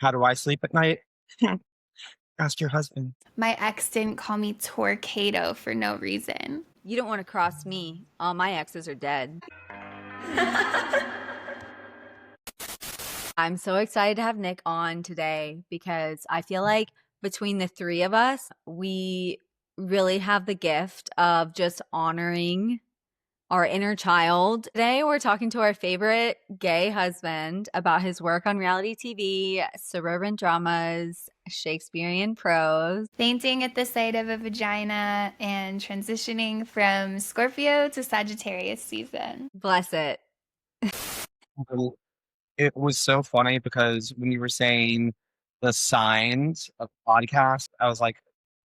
How do I sleep at night? Ask your husband. My ex didn't call me Torcado for no reason. You don't want to cross me. All my exes are dead. I'm so excited to have Nick on today because I feel like between the three of us, we really have the gift of just honoring our inner child. Today, we're talking to our favorite gay husband about his work on reality TV, suburban dramas, Shakespearean prose. Fainting at the sight of a vagina and transitioning from Scorpio to Sagittarius season. Bless it. It was so funny because when you were saying the signs of podcast, I was like,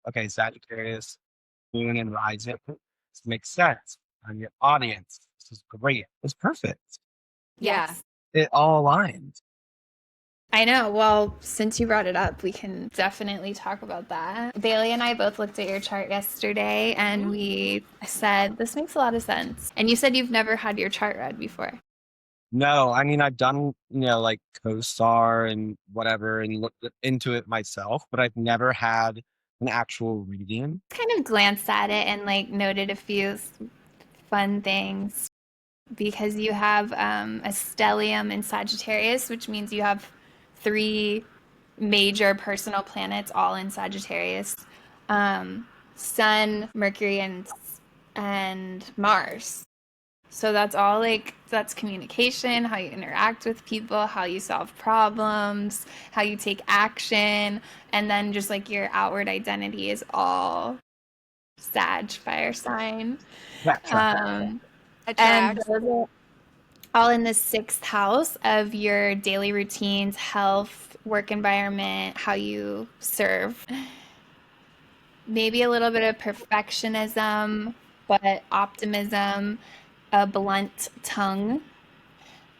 okay, Sagittarius, Moon and Rising. This makes sense. I'm your audience. This is great. It's perfect. Yeah. Yes. It all aligned. I know. Well, since you brought it up, we can definitely talk about that. Bailey and I both looked at your chart yesterday and we said, this makes a lot of sense. And you said you've never had your chart read before. No, I mean, I've done, like co-star and whatever and looked into it myself, but I've never had an actual reading. Kind of glanced at it and like noted a few fun things because you have a stellium in Sagittarius, which means you have three major personal planets all in Sagittarius. Sun, Mercury, and Mars. So that's all that's communication, how you interact with people, how you solve problems, how you take action, and then just like your outward identity is all Sag fire sign. That tracks. And Attracts. those are all in the sixth house of your daily routines, health, work environment, how you serve. Maybe a little bit of perfectionism, but optimism, a blunt tongue,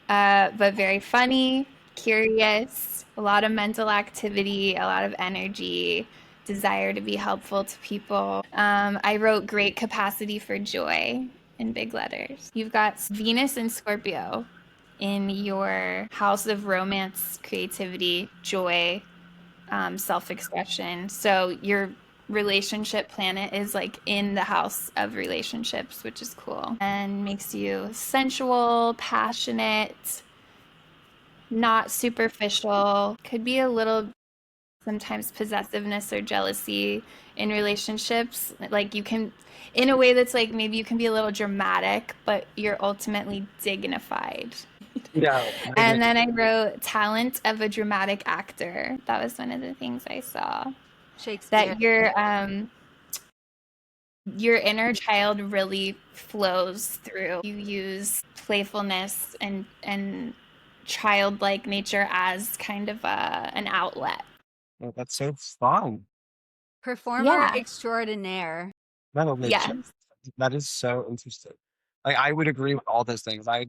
but very funny, curious, a lot of mental activity, a lot of energy, desire to be helpful to people. I wrote great capacity for joy in big letters. You've got Venus and Scorpio in your house of romance, creativity, joy, self-expression. So your relationship planet is like in the house of relationships, which is cool and makes you sensual, passionate, not superficial. Could be a little sometimes possessiveness or jealousy in relationships. Like you can, in a way that's like maybe you can be a little dramatic, but you're ultimately dignified. Yeah. And then I wrote talent of a dramatic actor. That was one of the things I saw. Shakespeare. That your inner child really flows through. You use playfulness and childlike nature as kind of an outlet. Oh, that's so fun. Performer Yeah. extraordinaire. That'll make Yes. sense. That is so interesting. Like I would agree with all those things. How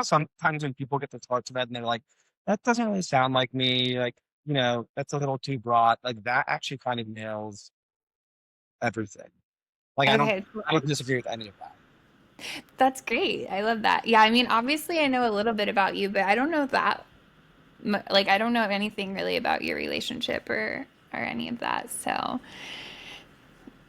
sometimes when people get to talk to that and they're like, that doesn't really sound like me. Like, that's a little too broad. Like that actually kind of nails everything. Like Okay. I don't disagree with any of that. That's great. I love that. Yeah, I mean, obviously I know a little bit about you, but I don't know like I don't know anything really about your relationship or any of that. So,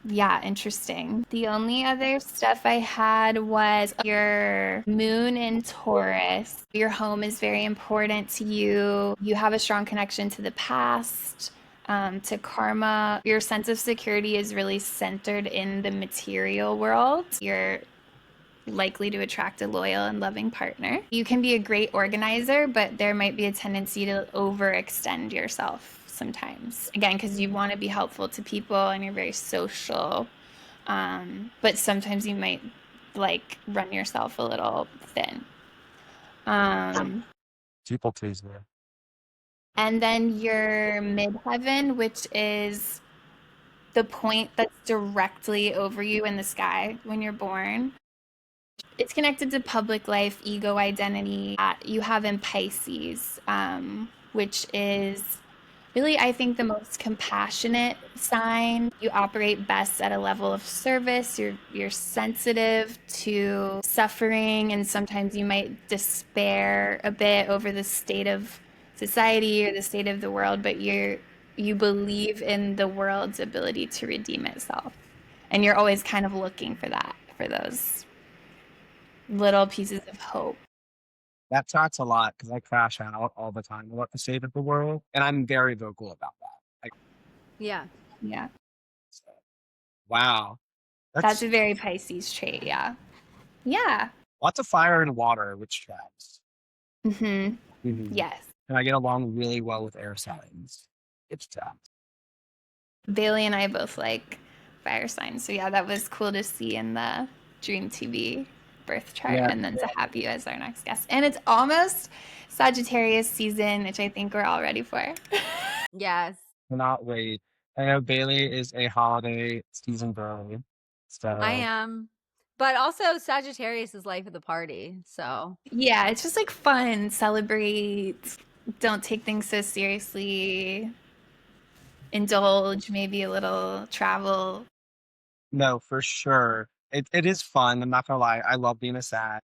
yeah, interesting. The only other stuff I had was your moon in Taurus. Your home is very important to you. You have a strong connection to the past, to karma. Your sense of security is really centered in the material world. You're likely to attract a loyal and loving partner. You can be a great organizer, but there might be a tendency to overextend yourself sometimes. Again, because you want to be helpful to people and you're very social. But sometimes you might like run yourself a little thin. People please me. And then your midheaven, which is the point that's directly over you in the sky when you're born. It's connected to public life, ego identity. You have in Pisces, which is really, I think, the most compassionate sign. You operate best at a level of service. You're sensitive to suffering, and sometimes you might despair a bit over the state of society or the state of the world, but you believe in the world's ability to redeem itself. And you're always kind of looking for that, for those little pieces of hope. That talks a lot because I crash out all the time about the state of the world, and I'm very vocal about that. Yeah. Yeah. So, wow, That's that's a very Pisces trait. Yeah. Yeah. lots of fire and water, which tracks. Yes. And I get along really well with air signs. It's tapped. Bailey and I both like fire signs. So yeah, that was cool to see in the Dream TV birth chart, Yeah. and then to have you as our next guest. And it's almost Sagittarius season, which I think we're all ready for. Yes. Cannot wait. I know Bailey is a holiday season girl. So I am. But also Sagittarius is life of the party. So Yeah, it's just like fun, celebrate, don't take things so seriously, indulge, maybe a little travel. no, for sure. It is fun. I'm not gonna lie. I love being a Sag.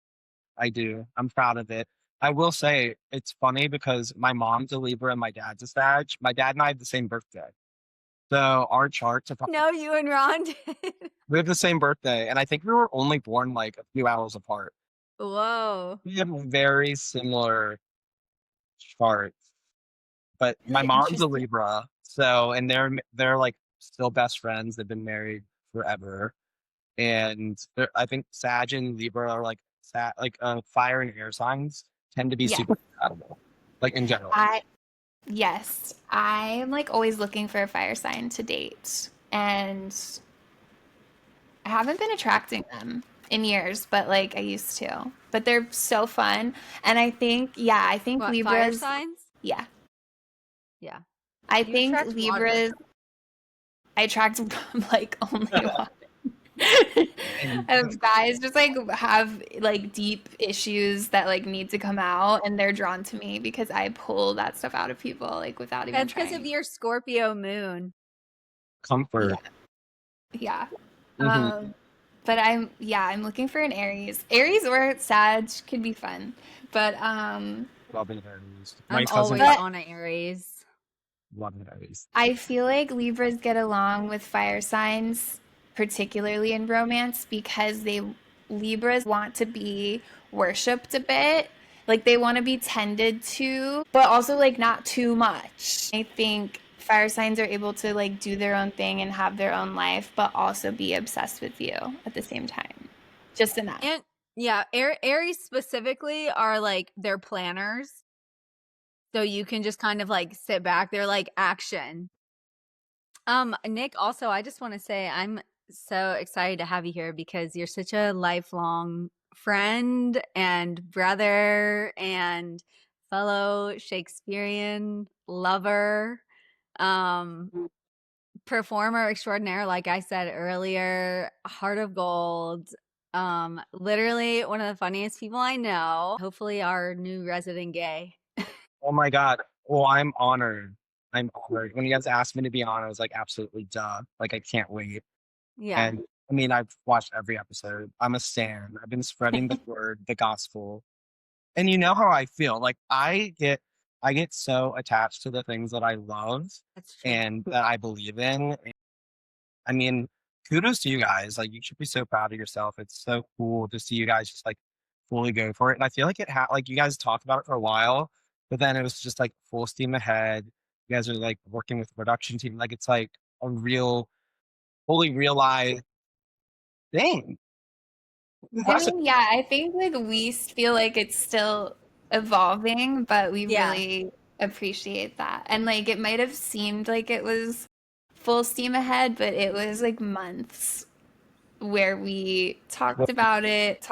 I do. I'm proud of it. I will say it's funny because my mom's a Libra and my dad's a Sag. My dad and I have the same birthday. So our charts are no, you and Ron did. we have the same birthday, and I think we were only born like a few hours apart. Whoa. We have very similar charts, but my Really mom's a interesting. Libra, so and they're like still best friends. They've been married forever, and I think Sag and Libra are like fire and air signs tend to be Yeah. super compatible, like in general. Yes, I'm like always looking for a fire sign to date, and I haven't been attracting them in years, but like I used to. But they're so fun, and I think I think What, fire Libras. signs? Yeah, Yeah. I You think attract water. Libras. I attract like only one. And guys just like have like deep issues that like need to come out, and they're drawn to me because I pull that stuff out of people like without even That's because of trying. your Scorpio moon. Comfort. Yeah. Mhm. But I'm looking for an Aries. Aries or Sag could be fun. But Loving Aries. I'm My cousin always on an Aries. loving Aries. I feel like Libras get along with fire signs, particularly in romance, because Libras want to be worshipped a bit. Like they want to be tended to, but also like not too much. I think fire signs are able to like do their own thing and have their own life, but also be obsessed with you at the same time. Just enough. And yeah, Aries specifically are like they're planners. So you can just kind of like sit back. They're like action. Nick, also I just want to say I'm so excited to have you here because you're such a lifelong friend and brother and fellow Shakespearean lover. Performer extraordinaire, like I said earlier, heart of gold. Literally one of the funniest people I know. Hopefully our new resident gay. Oh my God. Well, I'm honored. I'm honored. When you guys asked me to be on, I was like, absolutely duh. Like I can't wait. Yeah. And I mean, I've watched every episode. I'm a stan. I've been spreading the word, the gospel. And you know how I feel. Like I get so attached to the things that I love That's true. and that I believe in. And, I mean, kudos to you guys. Like you should be so proud of yourself. It's so cool to see you guys just like fully go for it. And I feel like like you guys talked about it for a while, but then it was just like full steam ahead. You guys are like working with the production team. Like it's like a real, fully realized thing. I Impressive. mean, yeah, I think like we feel like it's still evolving, but we Yeah. really appreciate that. And like it might have seemed like it was full steam ahead, but it was like months where we talked about it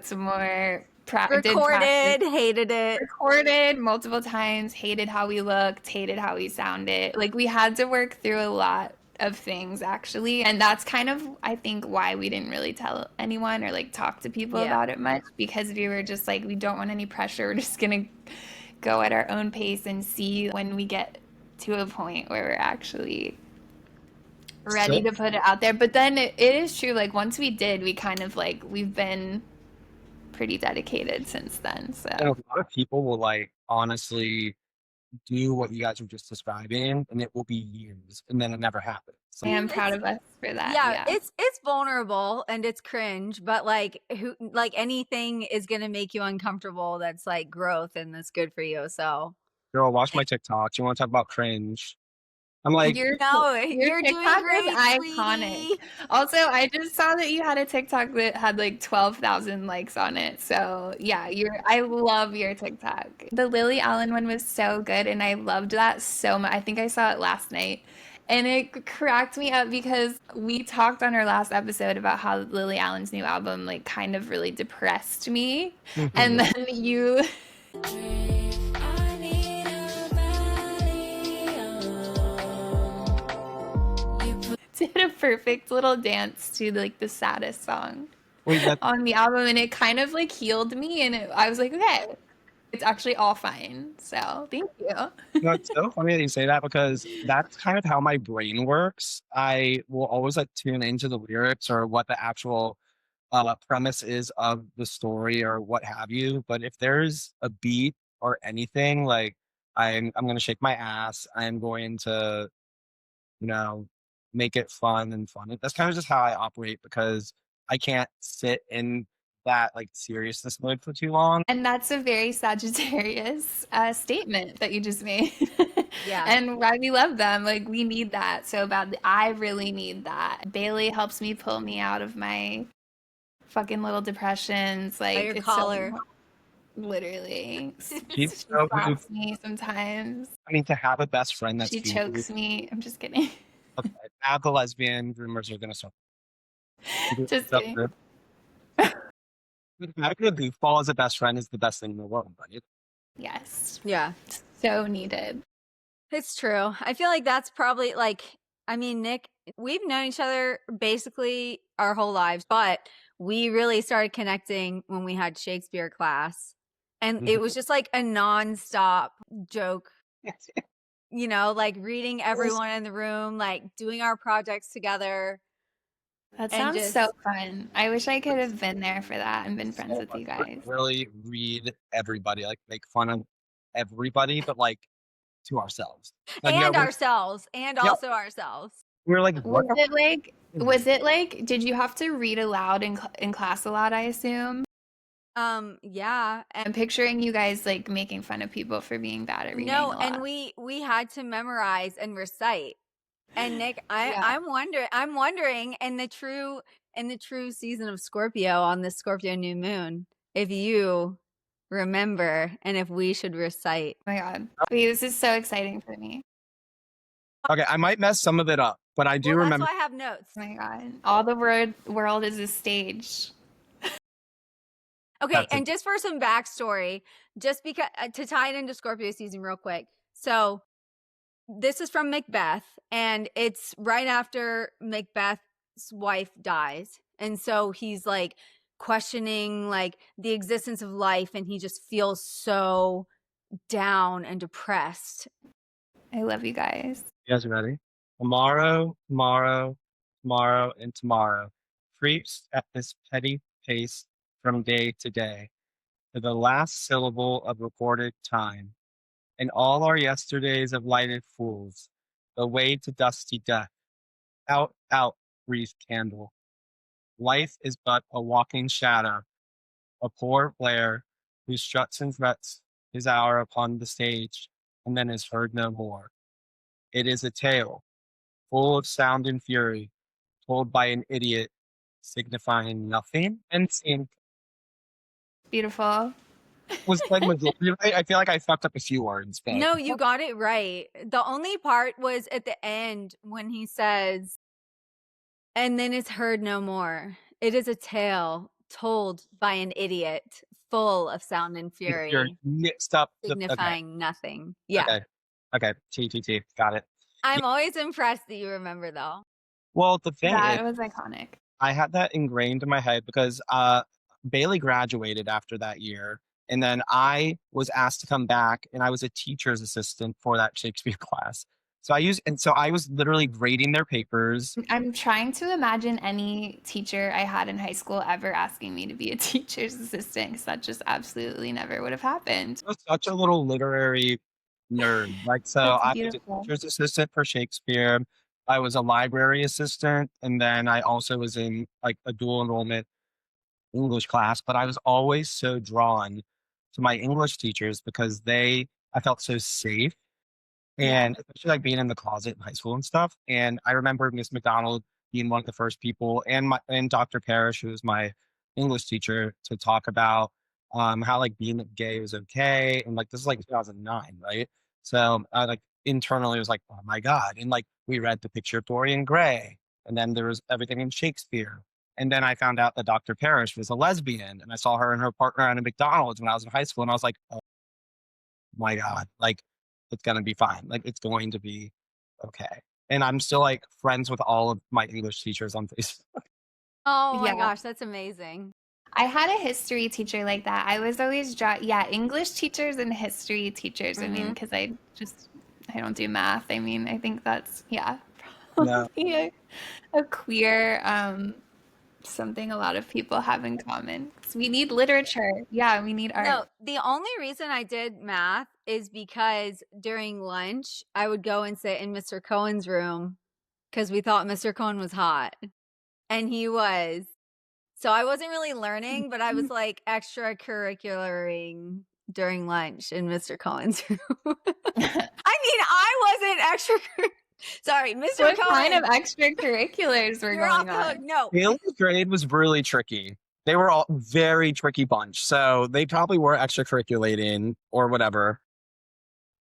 some more, Recorded, hated it. recorded multiple times, hated how we looked, hated how we sounded. Like we had to work through a lot of things actually, and that's kind of I think why we didn't really tell anyone or like talk to people about it much, because we were just like we don't want any pressure. We're just gonna go at our own pace and see when we get to a point where we're actually ready to put it out there. But then it is true, like once we did, we kind of like we've been pretty dedicated since then. So And a lot of people will like honestly do what you guys were just describing, and it will be years, and then it never happens. I am It's- proud of us for that. Yeah, Yeah. it's vulnerable and it's cringe, but like anything is gonna make you uncomfortable that's like growth and that's good for you. So Girl, watch my TikToks. You want to talk about cringe? I'm like, Your you're doing TikTok great, is iconic. sweetie. Also, I just saw that you had a TikTok that had like 12,000 likes on it. So yeah, I love your TikTok. The Lily Allen one was so good, and I loved that so much. I think I saw it last night. And it cracked me up because we talked on our last episode about how Lily Allen's new album like kind of really depressed me. And then you did a perfect little dance to like the saddest song wait, that, on the album, and it kind of like healed me, and I was like, okay, it's actually all fine. So thank you. it's so funny that you say that because that's kind of how my brain works. I will always like tune into the lyrics or what the actual premise is of the story or what have you. But if there's a beat or anything, like I'm gonna shake my ass. I'm going to, you know, make it fun and fun. That's kind of just how I operate because I can't sit in that like seriousness mode for too long. And that's a very Sagittarius statement that you just made. Yeah. And why we love them. Like, we need that so badly. I really need that. Bailey helps me pull me out of my fucking little depressions. Like, your it's collar. so literally. She's She so good. slaps me sometimes. I mean, to have a best friend that's She female- chokes me. I'm just kidding. Okay, now the lesbian rumors are gonna start. Just kidding. Having a goofball as a best friend is the best thing in the world, right? Yes. Yeah. So needed. It's true. I feel like that's probably like, I mean, Nick, we've known each other basically our whole lives, but we really started connecting when we had Shakespeare class. And it was just like a nonstop joke, you know, like reading everyone in the room, like doing our projects together. That And sounds so fun. I wish I could have been there for that and been friends with you guys. Really read everybody, like make fun of everybody, but like to ourselves. Like, And no, ourselves. And also ourselves. we're like, what? Was it like, did you have to read aloud in class a lot, I assume? Yeah. I'm picturing you guys like making fun of people for being bad at reading a No, lot. and we had to memorize and recite. And Nick, I'm wondering in the true season of Scorpio on this Scorpio new moon, if you remember and if we should recite. Oh my God. Wait, this is so exciting for me. Okay, I might mess some of it up, but I do remember. That's why I have notes. Oh my God. All the world is a stage. Okay, and just for some backstory, just because to tie it into Scorpio season real quick. So this is from MacBeth, and it's right after Macbeth's wife dies. And so he's like questioning like the existence of life, and he just feels so down and depressed. I love you guys. You guys ready? Tomorrow, tomorrow, tomorrow, and tomorrow creeps at this petty pace from day to day, to the last syllable of recorded time. And all our yesterdays of lighted fools, the way to dusty death. Out, out, breathe candle. Life is but a walking shadow, a poor player who struts and threats his hour upon the stage, and then is heard no more. It is a tale, full of sound and fury, told by an idiot, signifying nothing and seeing. Beautiful. Was like I feel like I fucked up a few words. But No, you got it right. The only part was at the end when he says, and then it's heard no more. It is a tale told by an idiot, full of sound and fury, you're mixed up. signifying nothing. Yeah. Okay. T. Got it. I'm always impressed that you remember, though. Well, the thing That is, was iconic. I had that ingrained in my head because Bailey graduated after that year. And then I was asked to come back, and I was a teacher's assistant for that Shakespeare class. So I was literally grading their papers. I'm trying to imagine any teacher I had in high school ever asking me to be a teacher's assistant, because that just absolutely never would have happened. It was such a little literary nerd. Like, so That's I was a beautiful. teacher's assistant for Shakespeare. I was a library assistant, and then I also was in like a dual enrollment English class. But I was always so drawn to my English teachers because I felt so safe. Yeah. And especially like being in the closet in high school and stuff. And I remember Miss McDonald being one of the first people, and Dr. Parrish, who was my English teacher, to talk about how like being gay was okay. And like this is like 2009, right? So I like internally was like, oh my God. And like we read The Picture of Dorian Gray, and then there was everything in Shakespeare. And then I found out that Dr. Parrish was a lesbian, and I saw her and her partner at a McDonald's when I was in high school, and I was like, oh my God, like it's gonna be fine. Like it's going to be okay. And I'm still like friends with all of my English teachers on Facebook. Oh my Yeah. gosh, that's amazing. I had a history teacher like that. I was always yeah, English teachers and history teachers. I mean, because I don't do math. I mean, I think that's No, probably a queer something a lot of people have in common. 'Cause we need literature. Yeah, we need art. No, the only reason I did math is because during lunch, I would go and sit in Mr. Cohen's room because we thought Mr. Cohen was hot. And he was. So I wasn't really learning, but I was like extracurricularing during lunch in Mr. Cohen's room. I mean, I wasn't extra. Sorry, Mr. What Cohen. kind of extracurriculars were You're off going the hook. on? No. Haley's grade was really tricky. They were all very tricky bunch. So they probably were extracurriculating or whatever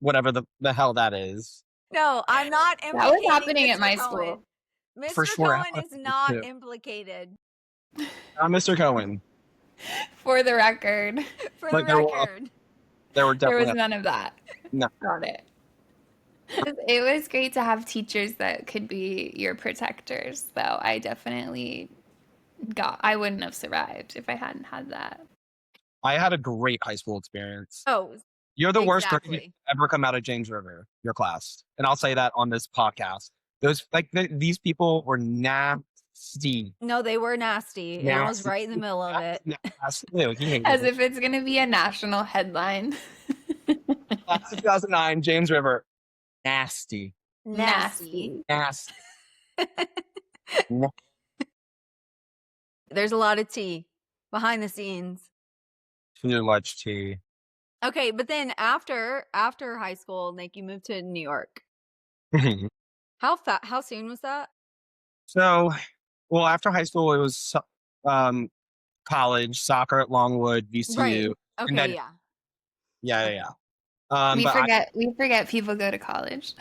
the hell that is. No, I'm not That implicating was happening at Mr. my Cohen. school. Mr. For sure. Cohen is not implicated. Mr. Cohen. For the record, For Like, the there were- record. There were there was definitely none of that. No. Got it. It was great to have teachers that could be your protectors, though. I wouldn't have survived if I hadn't had that. I had a great high school experience. Oh, You're the worst person exactly. to ever come out of James River, your class. And I'll say that on this podcast. These people were nasty. No, they were nasty. And I was right in the middle of it. Nasty. Ew, he hated As me. if it's going to be a national headline. Class of 2009, James River. Nasty. Nasty. Nasty. There's a lot of tea behind the scenes. Too much tea. Okay, but then after high school, like you moved to New York. How soon was that? So, well, after high school, it was college, soccer at Longwood, VCU. Right. Okay, then- yeah. Yeah. We forget people go to college.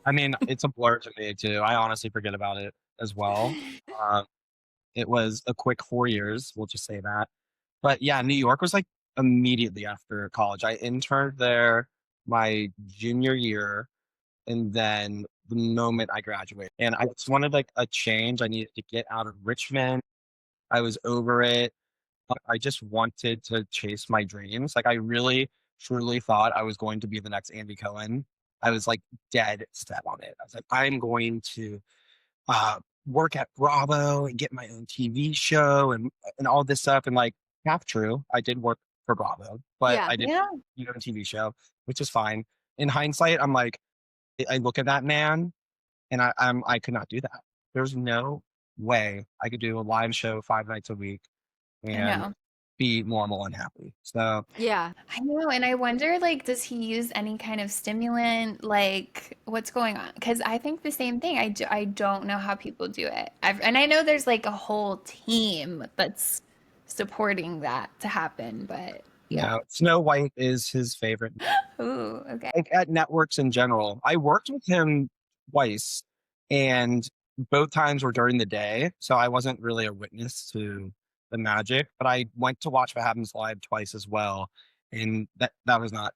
I mean, it's a blur to me too. I honestly forget about it as well. It was a quick 4 years, we'll just say that. But yeah, New York was like immediately after college. I interned there my junior year, and then the moment I graduated, and I just wanted like a change. I needed to get out of Richmond. I was over it. I just wanted to chase my dreams. Like I really, truly thought I was going to be the next Andy Cohen. I was like dead set on it. I was like, I'm going to work at Bravo and get my own TV show and all this stuff. And like half true, I did work for Bravo, but Yeah. I didn't do a TV show, which is fine. In hindsight, I'm like, I look at that man, and I could not do that. There's no way I could do a live show 5 nights a week I and know. be normal and happy. So Yeah. I know, and I wonder, like, does he use any kind of stimulant? Like, what's going on? Because I think the same thing. I don't know how people do it. And I know there's like a whole team that's supporting that to happen, but yeah, Snow White is his favorite. Ooh, okay. Like at networks in general. I worked with him twice, and both times were during the day, so I wasn't really a witness to the magic. But I went to watch What Happens Live twice as well, and that was not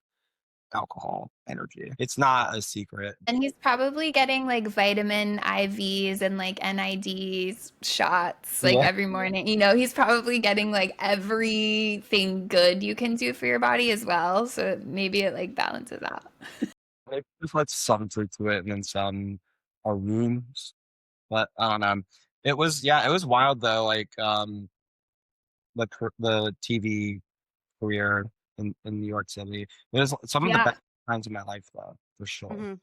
alcohol energy. It's not a secret. And he's probably getting like vitamin IVs and like NIDs shots like every morning. You know, he's probably getting like everything good you can do for your body as well. So maybe it like balances out. Maybe just let some truth to it and then some are rooms. But I don't know. It was wild though, like the TV career in New York City. It was some of the best times in my life though, for sure. Mm-hmm.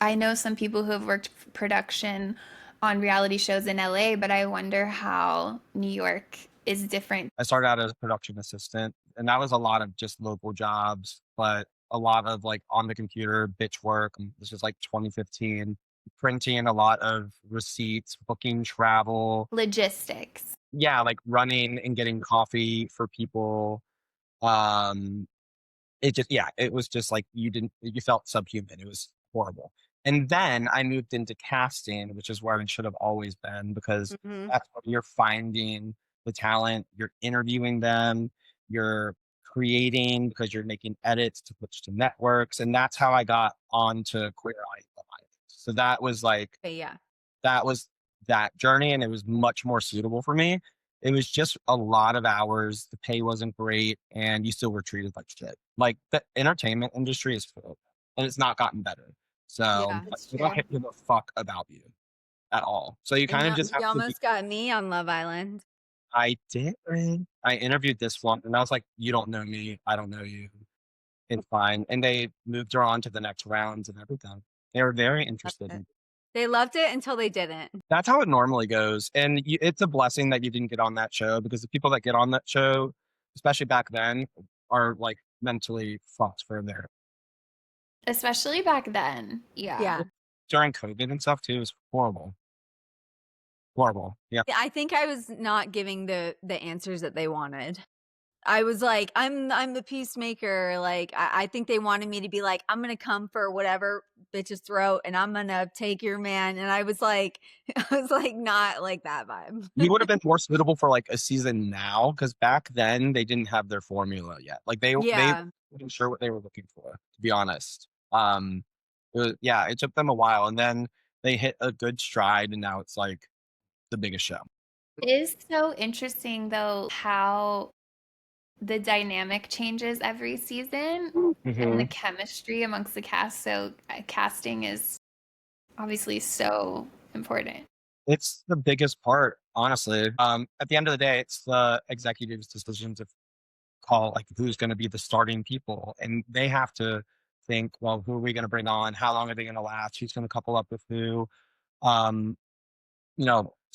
I know some people who have worked production on reality shows in LA, but I wonder how New York is different. I started out as a production assistant, and that was a lot of just local jobs, but a lot of like on the computer bitch work. This was like 2015, printing a lot of receipts, booking travel. Logistics. Yeah, like running and getting coffee for people. Um, it was just like you felt subhuman. It was horrible. And then I moved into casting, which is where I should have always been, because Mm-hmm. that's where you're finding the talent, you're interviewing them, you're creating because you're making edits to push to networks. And that's how I got onto Queer Eye. So that was like, Yeah. that was that journey, and it was much more suitable for me. It was just a lot of hours, the pay wasn't great, and you still were treated like shit. Like, the entertainment industry is full, and it's not gotten better. So, Yeah. That's they don't true. give a fuck about you at all. So you And kind of just you have to be. almost got me on Love Island. I did. I interviewed this one, and I was like, "You don't know me. I don't know you. It's fine." And they moved her on to the next rounds and everything. They were very interested in. They loved it until they didn't. That's how it normally goes, and it's a blessing that you didn't get on that show, because the people that get on that show, especially back then, are like mentally fucked for there. Especially back then. Yeah. Yeah. During COVID and stuff too, it was horrible. Horrible. Yeah. I think I was not giving the answers that they wanted. I was like, I'm the peacemaker. Like, I think they wanted me to be like, I'm gonna come for whatever bitch's throat, and I'm gonna take your man. And I was like, not like that vibe. You would have been more suitable for like a season now, because back then they didn't have their formula yet. Like they Yeah. weren't sure what they were looking for, to be honest. It took them a while, and then they hit a good stride, and now it's like the biggest show. It is so interesting though how the dynamic changes every season and the chemistry amongst the cast. So casting is obviously so important. It's the biggest part, honestly. At the end of the day, it's the executive's decision to call like who's going to be the starting people, and they have to think, well, who are we going to bring on? How long are they going to last? Who's going to couple up with who? Um,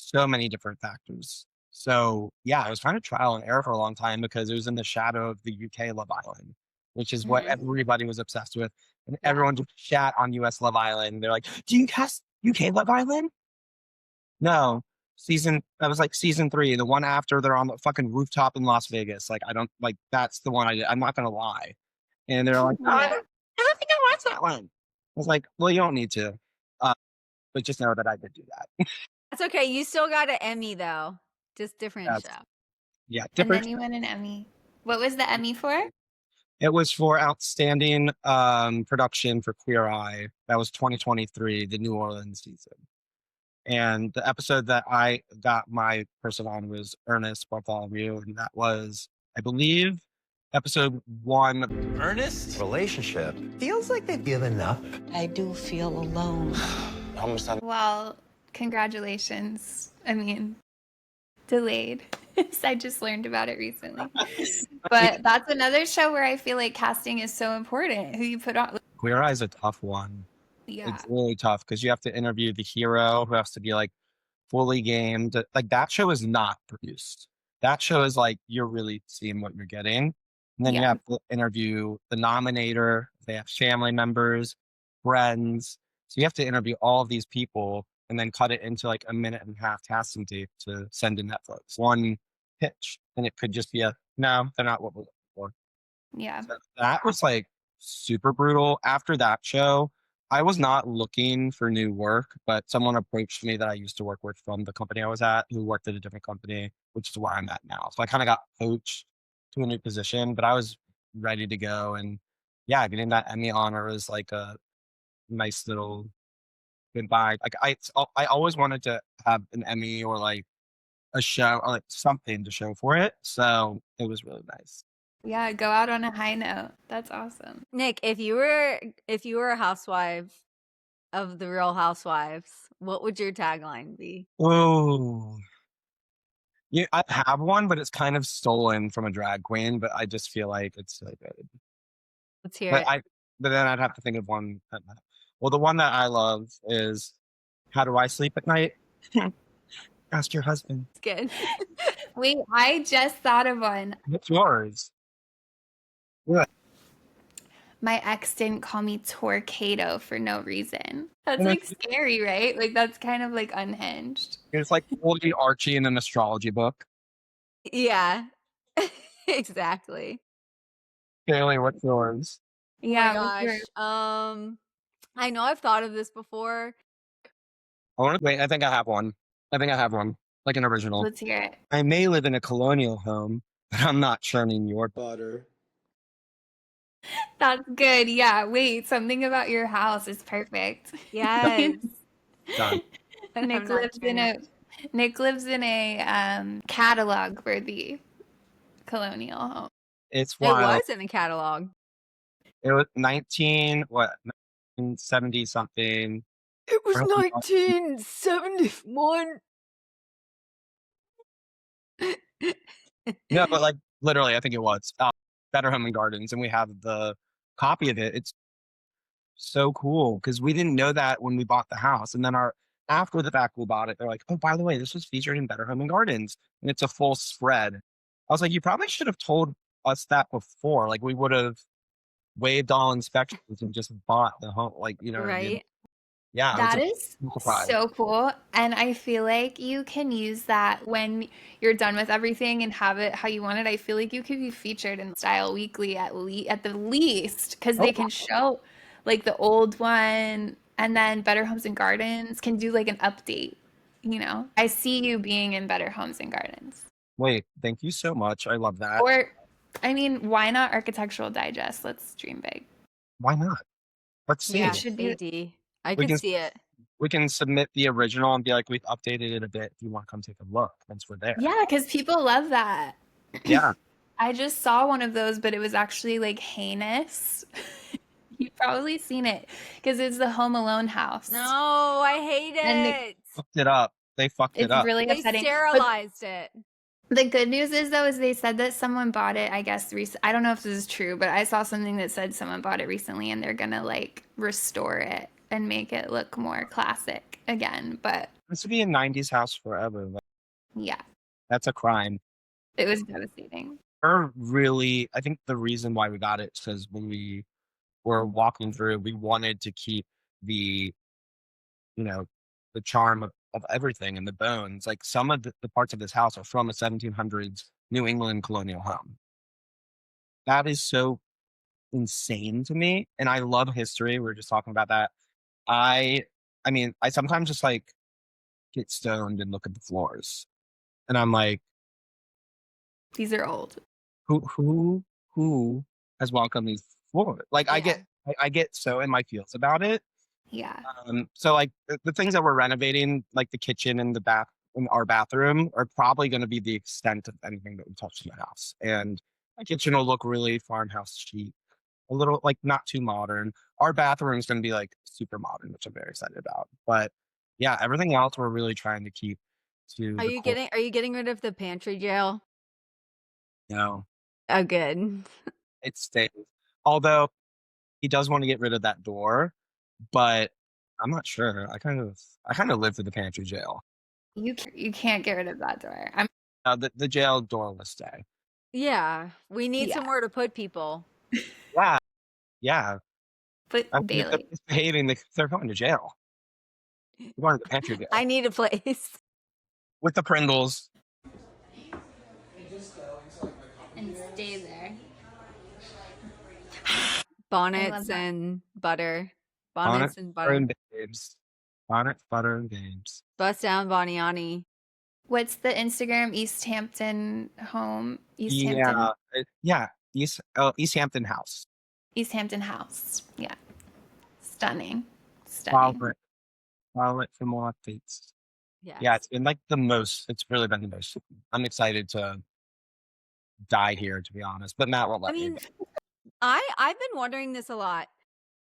so many different factors. So yeah, I was trying to trial and error for a long time, because it was in the shadow of the UK Love Island, which is what everybody was obsessed with, and everyone just chat on US Love Island. They're like, "Do you cast UK Love Island?" No. That was like season 3, the one after they're on the fucking rooftop in Las Vegas. Like, I don't like, that's the one I'm not gonna lie. And they're like, "No, I don't think I watched that one." I was like, "Well, you don't need to." But just know that I did do that. That's okay. You still got an Emmy though, just different Yes. show. Yeah, And different. then you won an Emmy. What was the Emmy for? It was for outstanding production for Queer Eye. That was 2023, the New Orleans season. And the episode that I got my person on was Ernest Bartholomew, and that was, I believe, episode 1. Ernest? Relationship. Feels like they've given up. I do feel alone. Almost had Well, congratulations. I mean, delayed. I just learned about it recently. But that's another show where I feel like casting is so important. Who you put on. Queer Eye is a tough one. Yeah. It's really tough, because you have to interview the hero, who has to be like fully gamed. Like, that show is not produced. That show is like, you're really seeing what you're getting. And then you Yeah. have to interview the nominator. They have family members, friends. So you have to interview all of these people and then cut it into like a minute and a half casting tape to send to Netflix. One pitch. And it could just be no, they're not what we're looking for. Yeah. So that was like super brutal. After that show, I was not looking for new work, but someone approached me that I used to work with from the company I was at, who worked at a different company, which is where I'm at now. So I kind of got poached to a new position, but I was ready to go. And yeah, getting that Emmy honor was like a nice little goodbye. Like, I always wanted to have an Emmy or like a show or like something to show for it. So it was really nice. Yeah, go out on a high note. That's awesome. Nick, if you were a housewife of the Real Housewives, what would your tagline be? Oh, yeah, I have one, but it's kind of stolen from a drag queen, but I just feel like it's so good. Let's hear But it. but then I'd have to think of one. Well, the one that I love is How Do I Sleep at Night? Ask your husband. It's good. Wait, I just thought of one. What's yours? Yeah. My ex didn't call me Torcado for no reason. That's And like it's, scary, right? Like that's kind of like unhinged. it's like totally Archie in an astrology book. Yeah. Exactly. Kaylee, what's yours? Oh my Yeah, what's yours? gosh. I know I've thought of this before. Wait, I think I have one. Like an original. Let's hear it. I may live in a colonial home, but I'm not churning your butter. That's good. Yeah. Wait, something about your house is perfect. Yes. Done. Nick lives in a catalog for the colonial home. It's It wild. was in a catalog. It was 1970 something. It was Early 1971. No, but like literally, I think it was Better Home and Gardens, and we have the copy of it. It's so cool because we didn't know that when we bought the house, and then after the fact we bought it, they're like, "Oh, by the way, this was featured in Better Home and Gardens, and it's a full spread." I was like, "You probably should have told us that before. Like, we would have waived all inspections and just bought the home. Like, you know what I mean?" Right? Yeah, That it is was a surprise. so cool. And I feel like you can use that when you're done with everything and have it how you want it. I feel like you could be featured in Style Weekly at the least because Oh, they can show like the old one and then Better Homes and Gardens can do like an update. You know, I see you being in Better Homes and Gardens. wait, thank you so much. I love that. Or, I mean, why not Architectural Digest? Let's dream big. Why not? Let's see. Yeah, It should be. AD. I We could can see it. we can submit the original and be like, we've updated it a bit. If you want to come take a look, once we're there. Yeah, because people love that. Yeah. I just saw one of those, but it was actually like heinous. You've probably seen it because it's the Home Alone house. No, I hate And it. Fucked it up. They fucked it It's up. really They upsetting. But sterilized it. the good news is, though, is they said that someone bought it, I guess, I don't know if this is true, but I saw something that said someone bought it recently and they're going to like restore it and make it look more classic again. But This would be a 90s house forever. Like, yeah, that's a crime. it was devastating. I think the reason why we got it is because when we were walking through, we wanted to keep the, you know, the charm of everything and the bones. Like some of the parts of this house are from a 1700s New England colonial home. That is so insane to me. And I love history. We were just talking about that. I mean, I sometimes just like get stoned and look at the floors. And I'm like, These are old. who has welcomed these floors? Like Yeah. I get so in my feels about it. Yeah. So like the things that we're renovating, like the kitchen and the bath in our bathroom, are probably going to be the extent of anything that we touch in the house. And my kitchen will look really farmhouse chic, a little like not too modern. Our bathroom's going to be like super modern, which I'm very excited about. But yeah, everything else we're really trying to keep to Are the you core. getting rid of the pantry jail? No, Oh, good. it stays. Although he does want to get rid of that door, but I'm not sure. I kind of live through the pantry jail. You can't get rid of that door. The jail door will stay. Yeah, we need Yeah. somewhere to put people. Yeah. But I mean, if they're Bailey. misbehaving, they're going to jail. They're going to the pantry jail I need a place. with the Pringles. And stay there. Bonnets that. and butter. Bonnets and butter. and babes. Bonnets, butter, and babes. Bust down Boniani. What's the Instagram East Hampton home? East Hampton House. East Hampton House. Yeah. Stunning. Stunning. Follow it for more updates. Yes. Yeah, it's really been the most. I'm excited to die here, to be honest. But Matt won't let I me. mean, I've been wondering this a lot.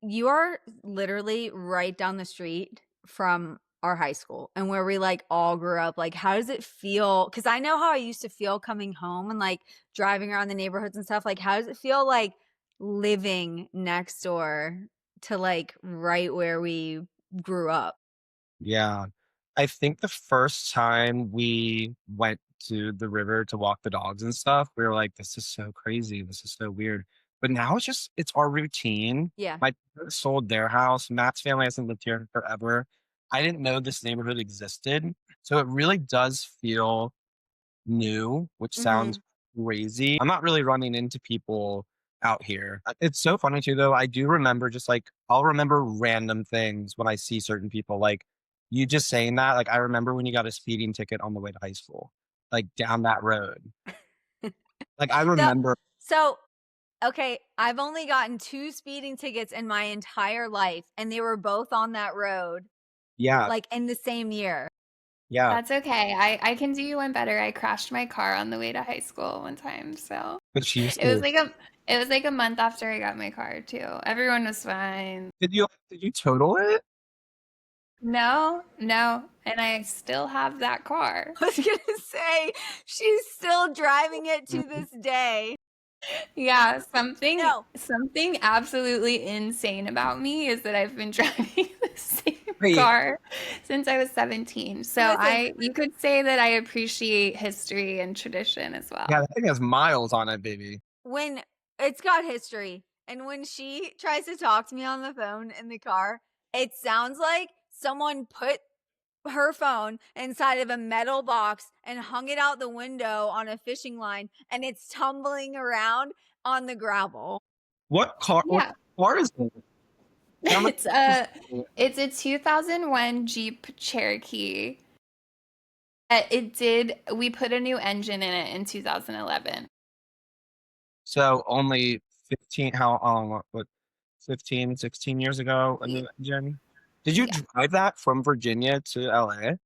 You are literally right down the street from our high school and where we like all grew up. Like, how does it feel? Because I know how I used to feel coming home and like driving around the neighborhoods and stuff. Like, how does it feel like living next door to like right where we grew up. Yeah. I think the first time we went to the river to walk the dogs and stuff, we were like, this is so crazy. This is so weird. But now it's our routine. Yeah. My parents sold their house. Matt's family hasn't lived here forever. I didn't know this neighborhood existed. So it really does feel new, which sounds crazy. I'm not really running into people out here. It's so funny too, though. I do remember just like, I'll remember random things when I see certain people. Like you just saying that, like I remember when you got a speeding ticket on the way to high school, like down that road. Like I No, remember, so okay, I've only gotten 2 speeding tickets in my entire life, and they were both on that road, yeah, like in the same year. yeah. That's okay. I can do you one better. I crashed my car on the way to high school one time, so But she used it was to. like a month after I got my car too. Everyone was fine. Did you total it? No, and I still have that car. I was gonna say she's still driving it to this day. Yeah, something No. something absolutely insane about me is that I've been driving the same Wait. car since I was 17. So Listen. you could say that I appreciate history and tradition as well. Yeah, that thing has miles on it, baby. When it's got history, and when she tries to talk to me on the phone in the car, it sounds like someone put her phone inside of a metal box and hung it out the window on a fishing line, and it's tumbling around on the gravel. What car? Yeah. What car is it? How much- It's a 2001 Jeep Cherokee. We put a new engine in it in 2011. So only 15, what, 15, 16 years ago, a new engine? Did you Yeah. drive that from Virginia to LA?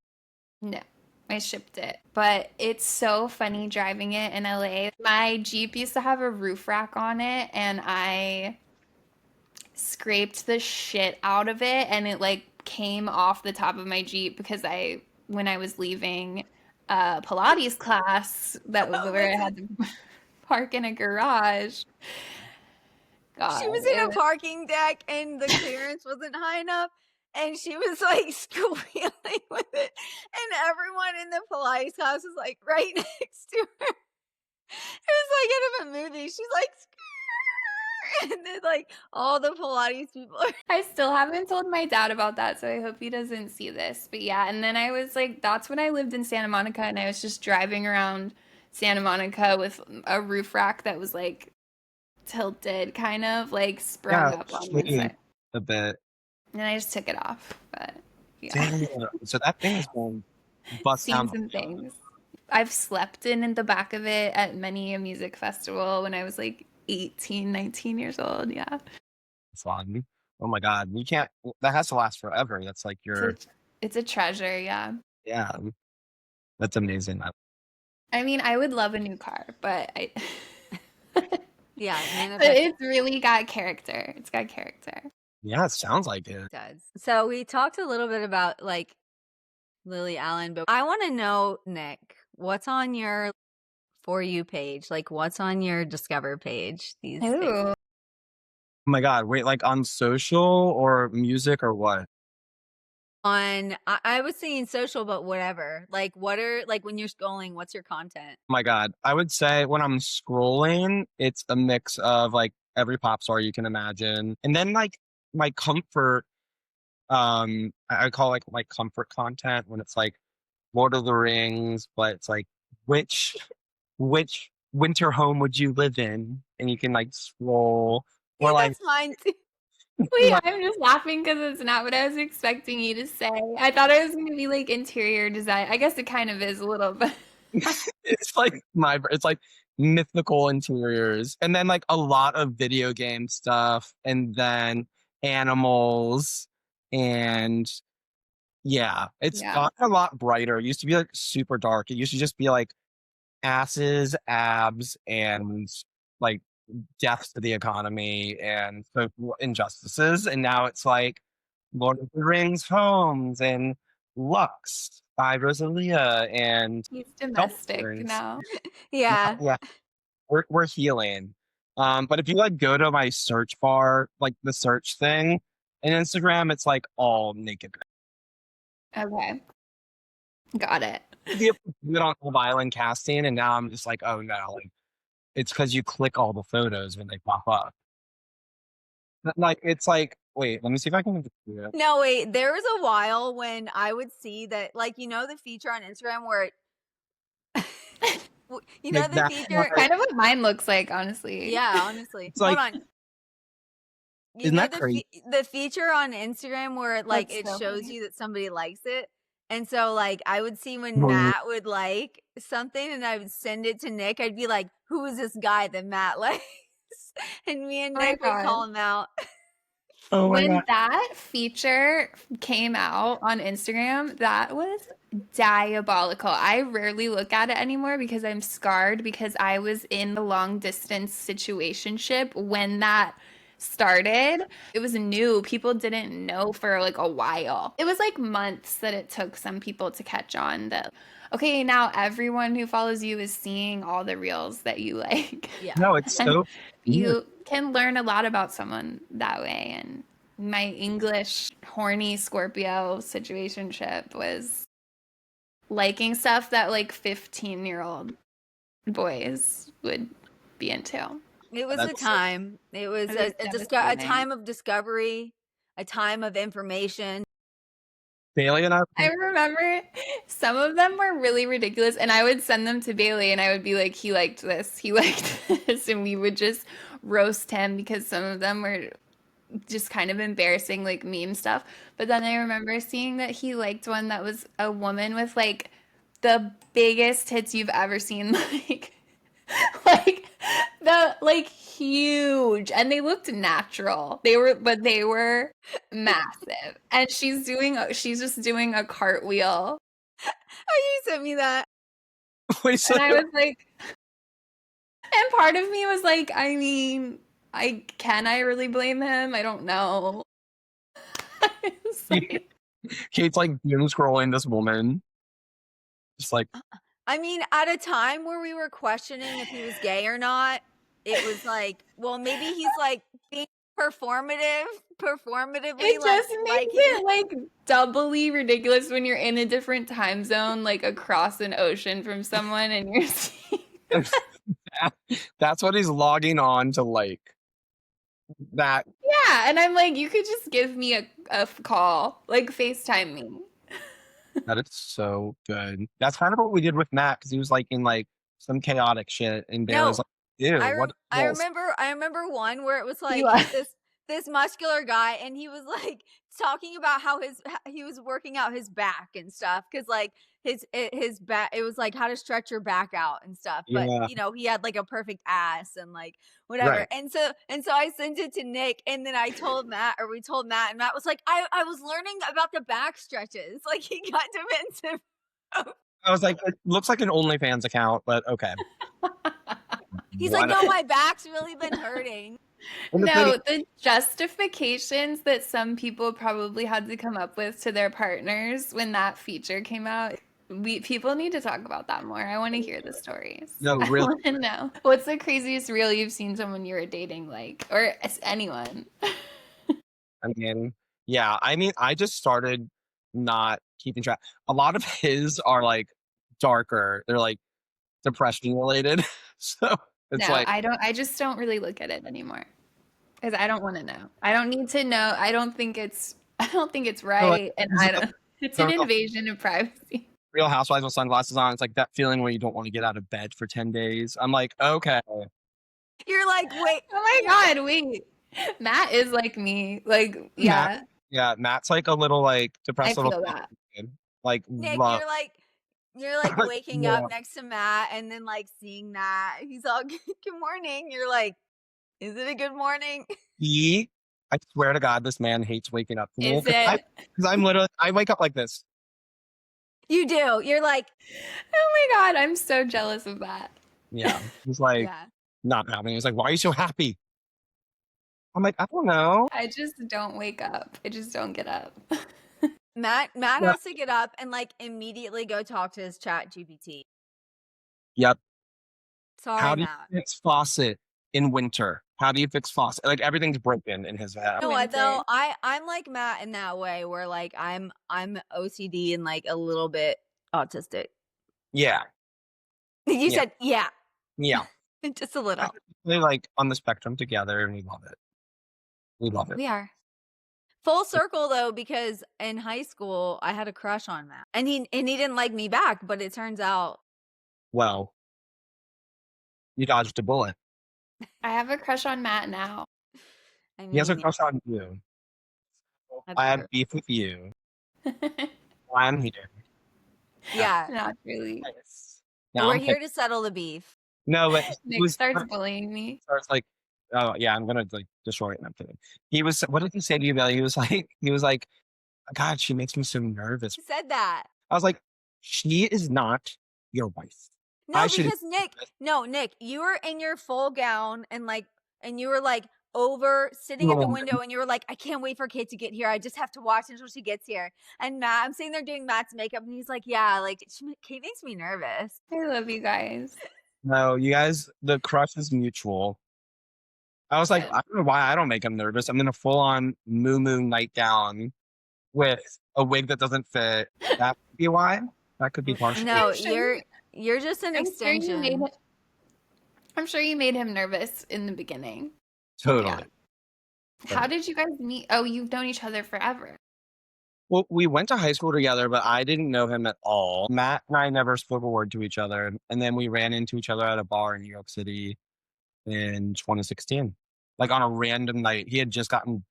No, I shipped it. But it's so funny driving it in LA. My Jeep used to have a roof rack on it, and I scraped the shit out of it, and it like came off the top of my Jeep because when I was leaving Pilates class, that was where I had to park in a garage. God, She was in a parking deck and the clearance wasn't high enough, and she was like squealing with it, and everyone in the Pilates class was like right next to her. It was like out of a movie. She's like, "Skrrr," and then like all the Pilates people are I still haven't told my dad about that, so I hope he doesn't see this. But yeah, and then I was like, that's when I lived in Santa Monica, and I was just driving around Santa Monica with a roof rack that was like tilted, kind of like sprung up on one shitting side. a bit. And I just took it off. But yeah, Damn. So that thing is going bust seen down. some things. I've slept in the back of it at many a music festival when I was like 18, 19 years old. Yeah. Fun. Oh my God. You can't, that has to last forever. That's like your, It's a treasure, yeah. yeah. That's amazing. I mean, I would love a new car, but yeah, but it's really got character. It's got character. Yeah, it sounds like it. does. So we talked a little bit about like Lily Allen, but I want to know, Nick, what's on your For You page? Like what's on your Discover page these days? Ooh. Oh my God. Wait, like on social or music or what? I was saying social, but whatever. Like what are like when you're scrolling, what's your content? Oh my God. I would say when I'm scrolling, it's a mix of like every pop star you can imagine. And then like my comfort, I call like my comfort content when it's like Lord of the Rings, but it's like which winter home would you live in? And you can like scroll or Yeah, like that's mine too. Wait, I'm just laughing because it's not what I was expecting you to say. I thought it was going to be like interior design. I guess it kind of is a little bit. it's like it's like mythical interiors and then like a lot of video game stuff and then animals and yeah, it's Yeah. gotten a lot brighter. It used to be like super dark. It used to just be like asses, abs, and like deaths to the economy and social injustices. And now it's like Lord of the Rings homes and Lux by Rosalia and He's domestic Self-Burns. now. Yeah. Yeah, we're healing. But if you like go to my search bar, like the search thing in Instagram, it's like all naked. Okay. Got it. You do it on Love Island casting, and now I'm just like, oh no, like it's because you click all the photos when they pop up. Like it's like, wait, let me see if I can do it. No, wait. There was a while when I would see that, like, the feature on Instagram where it, the Like that feature. Kind of what mine looks like, honestly. Yeah, honestly. It's Hold like- on. Isn't that crazy? The feature on Instagram where it like That's it so shows funny. you that somebody likes it. And so like I would see when Mhm. Matt would like something and I would send it to Nick. I'd be like, who is this guy that Matt likes? And me and Oh my Nick would call God. him out. Oh my When god. that feature came out on Instagram, that was diabolical. I rarely look at it anymore because I'm scarred because I was in the long distance situationship when that started. It was new. People didn't know for like a while. It was like months that it took some people to catch on that, okay, now everyone who follows you is seeing all the reels that you like. Yeah. No, it's so weird. You can learn a lot about someone that way. And my English horny Scorpio situationship was liking stuff that like 15-year-old boys would be into. It was a That's- time. It was It a was a devastating. time of discovery, a time of information. Bailey and I remember some of them were really ridiculous, and I would send them to Bailey, and I would be like, he liked this, he liked this, and we would just roast him because some of them were just kind of embarrassing, like meme stuff. But then I remember seeing that he liked one that was a woman with like the biggest tits you've ever seen, like huge, and they looked natural. They were massive, and she's just doing a cartwheel, Oh, you sent me that. Wait, so and I was like, and part of me was like, I mean, can I really blame him? I don't know. It's like, Kate's like doom scrolling this woman. Just like I mean, at a time where we were questioning if he was gay or not, it was like, well, maybe he's like being performatively it like just makes liking it like doubly ridiculous when you're in a different time zone, like across an ocean from someone, and you're seeing. that's what he's logging on to like. That Yeah, and I'm like, you could just give me a call, like FaceTime me. that is so good. That's kind of what we did with Matt because he was like in like some chaotic shit, and Bailey was No, like, "Ew, I what?" remember one where it was like was. this muscular guy, and he was like talking about how he was working out his back and stuff because like his back, it was like how to stretch your back out and stuff. But Yeah. he had like a perfect ass and like whatever. Right. And so I sent it to Nick, and then we told Matt, and Matt was like, I was learning about the back stretches. Like he got defensive. I was like, it looks like an OnlyFans account, but okay. He's Why like, not? no, my back's really been hurting. And the No, thing- the justifications that some people probably had to come up with to their partners when that feature came out, people need to talk about that more. I want to hear the stories. No, I really. want to know. What's the craziest reel you've seen someone you were dating like, or anyone? I mean, yeah. I mean, I just started not keeping track. A lot of his are like darker. They're like depression related. So it's No, like I just don't really look at it anymore because I don't want to know. I don't need to know. I don't think it's right, and I don't. It's an invasion of privacy. Real Housewives with sunglasses on. It's like that feeling where you don't want to get out of bed for 10 days. I'm like, okay. You're like, wait. Oh my God, wait. Matt is like me. Like, yeah, Yeah, Matt's like a little like I depressed little feel that. kid. Like Nick, love. you're like waking Yeah. up next to Matt and then like seeing that he's all good morning. You're like, is it a good morning? I swear to God, this man hates waking up. Is it? Because I'm literally, I wake up like this. You do. You're like, Oh my God, I'm so jealous of that. Yeah. He's like, yeah. not happy. He's like, why are you so happy? I'm like, I don't know. I just don't wake up. I just don't get up. Matt Yeah. has to get up and like immediately go talk to his chat GPT. Yep. Sorry, How do you Matt. fix faucet? in winter? How do you fix faucet? Like everything's broken in his house. No, Winter. though I'm like Matt in that way where like I'm OCD and like a little bit autistic. Yeah. You Yeah. said yeah, Yeah. just a little. They're like on the spectrum together and we love it. We love it. We are. Full circle though, because in high school I had a crush on Matt. And he didn't like me back, but it turns out Well, you dodged a bullet. I have a crush on Matt now. I He has a mean, crush on you. that's I have true. beef with you. I'm here. Yeah. Not really. Now We're I'm here to settle the beef. No, but he Nick was starts bullying me. starts like, oh yeah, I'm gonna like destroy it. And I'm kidding. He was. What did he say to you, Billy? He was like, God, she makes me so nervous. He said that. I was like, she is not your wife. No, I should- because Nick, you were in your full gown and you were like over sitting at the No. window and you were like, I can't wait for Kate to get here. I just have to watch until she gets here. And Matt, I'm sitting there doing Matt's makeup and he's like, yeah, like Kate makes me nervous. I love you guys. No, you guys, the crush is mutual. I was like, Good. I don't know why I don't make him nervous. I'm in a full on moo nightgown with a wig that doesn't fit. That could be why. That could be partial. No, I'm sure you're just an I'm sure you extension. made I'm sure you made him nervous in the beginning. Totally. How did you guys meet? Oh, you've known each other forever. Well, we went to high school together, but I didn't know him at all. Matt and I never spoke a word to each other. And then we ran into each other at a bar in New York City in 2016. Like on a random night. He had just gotten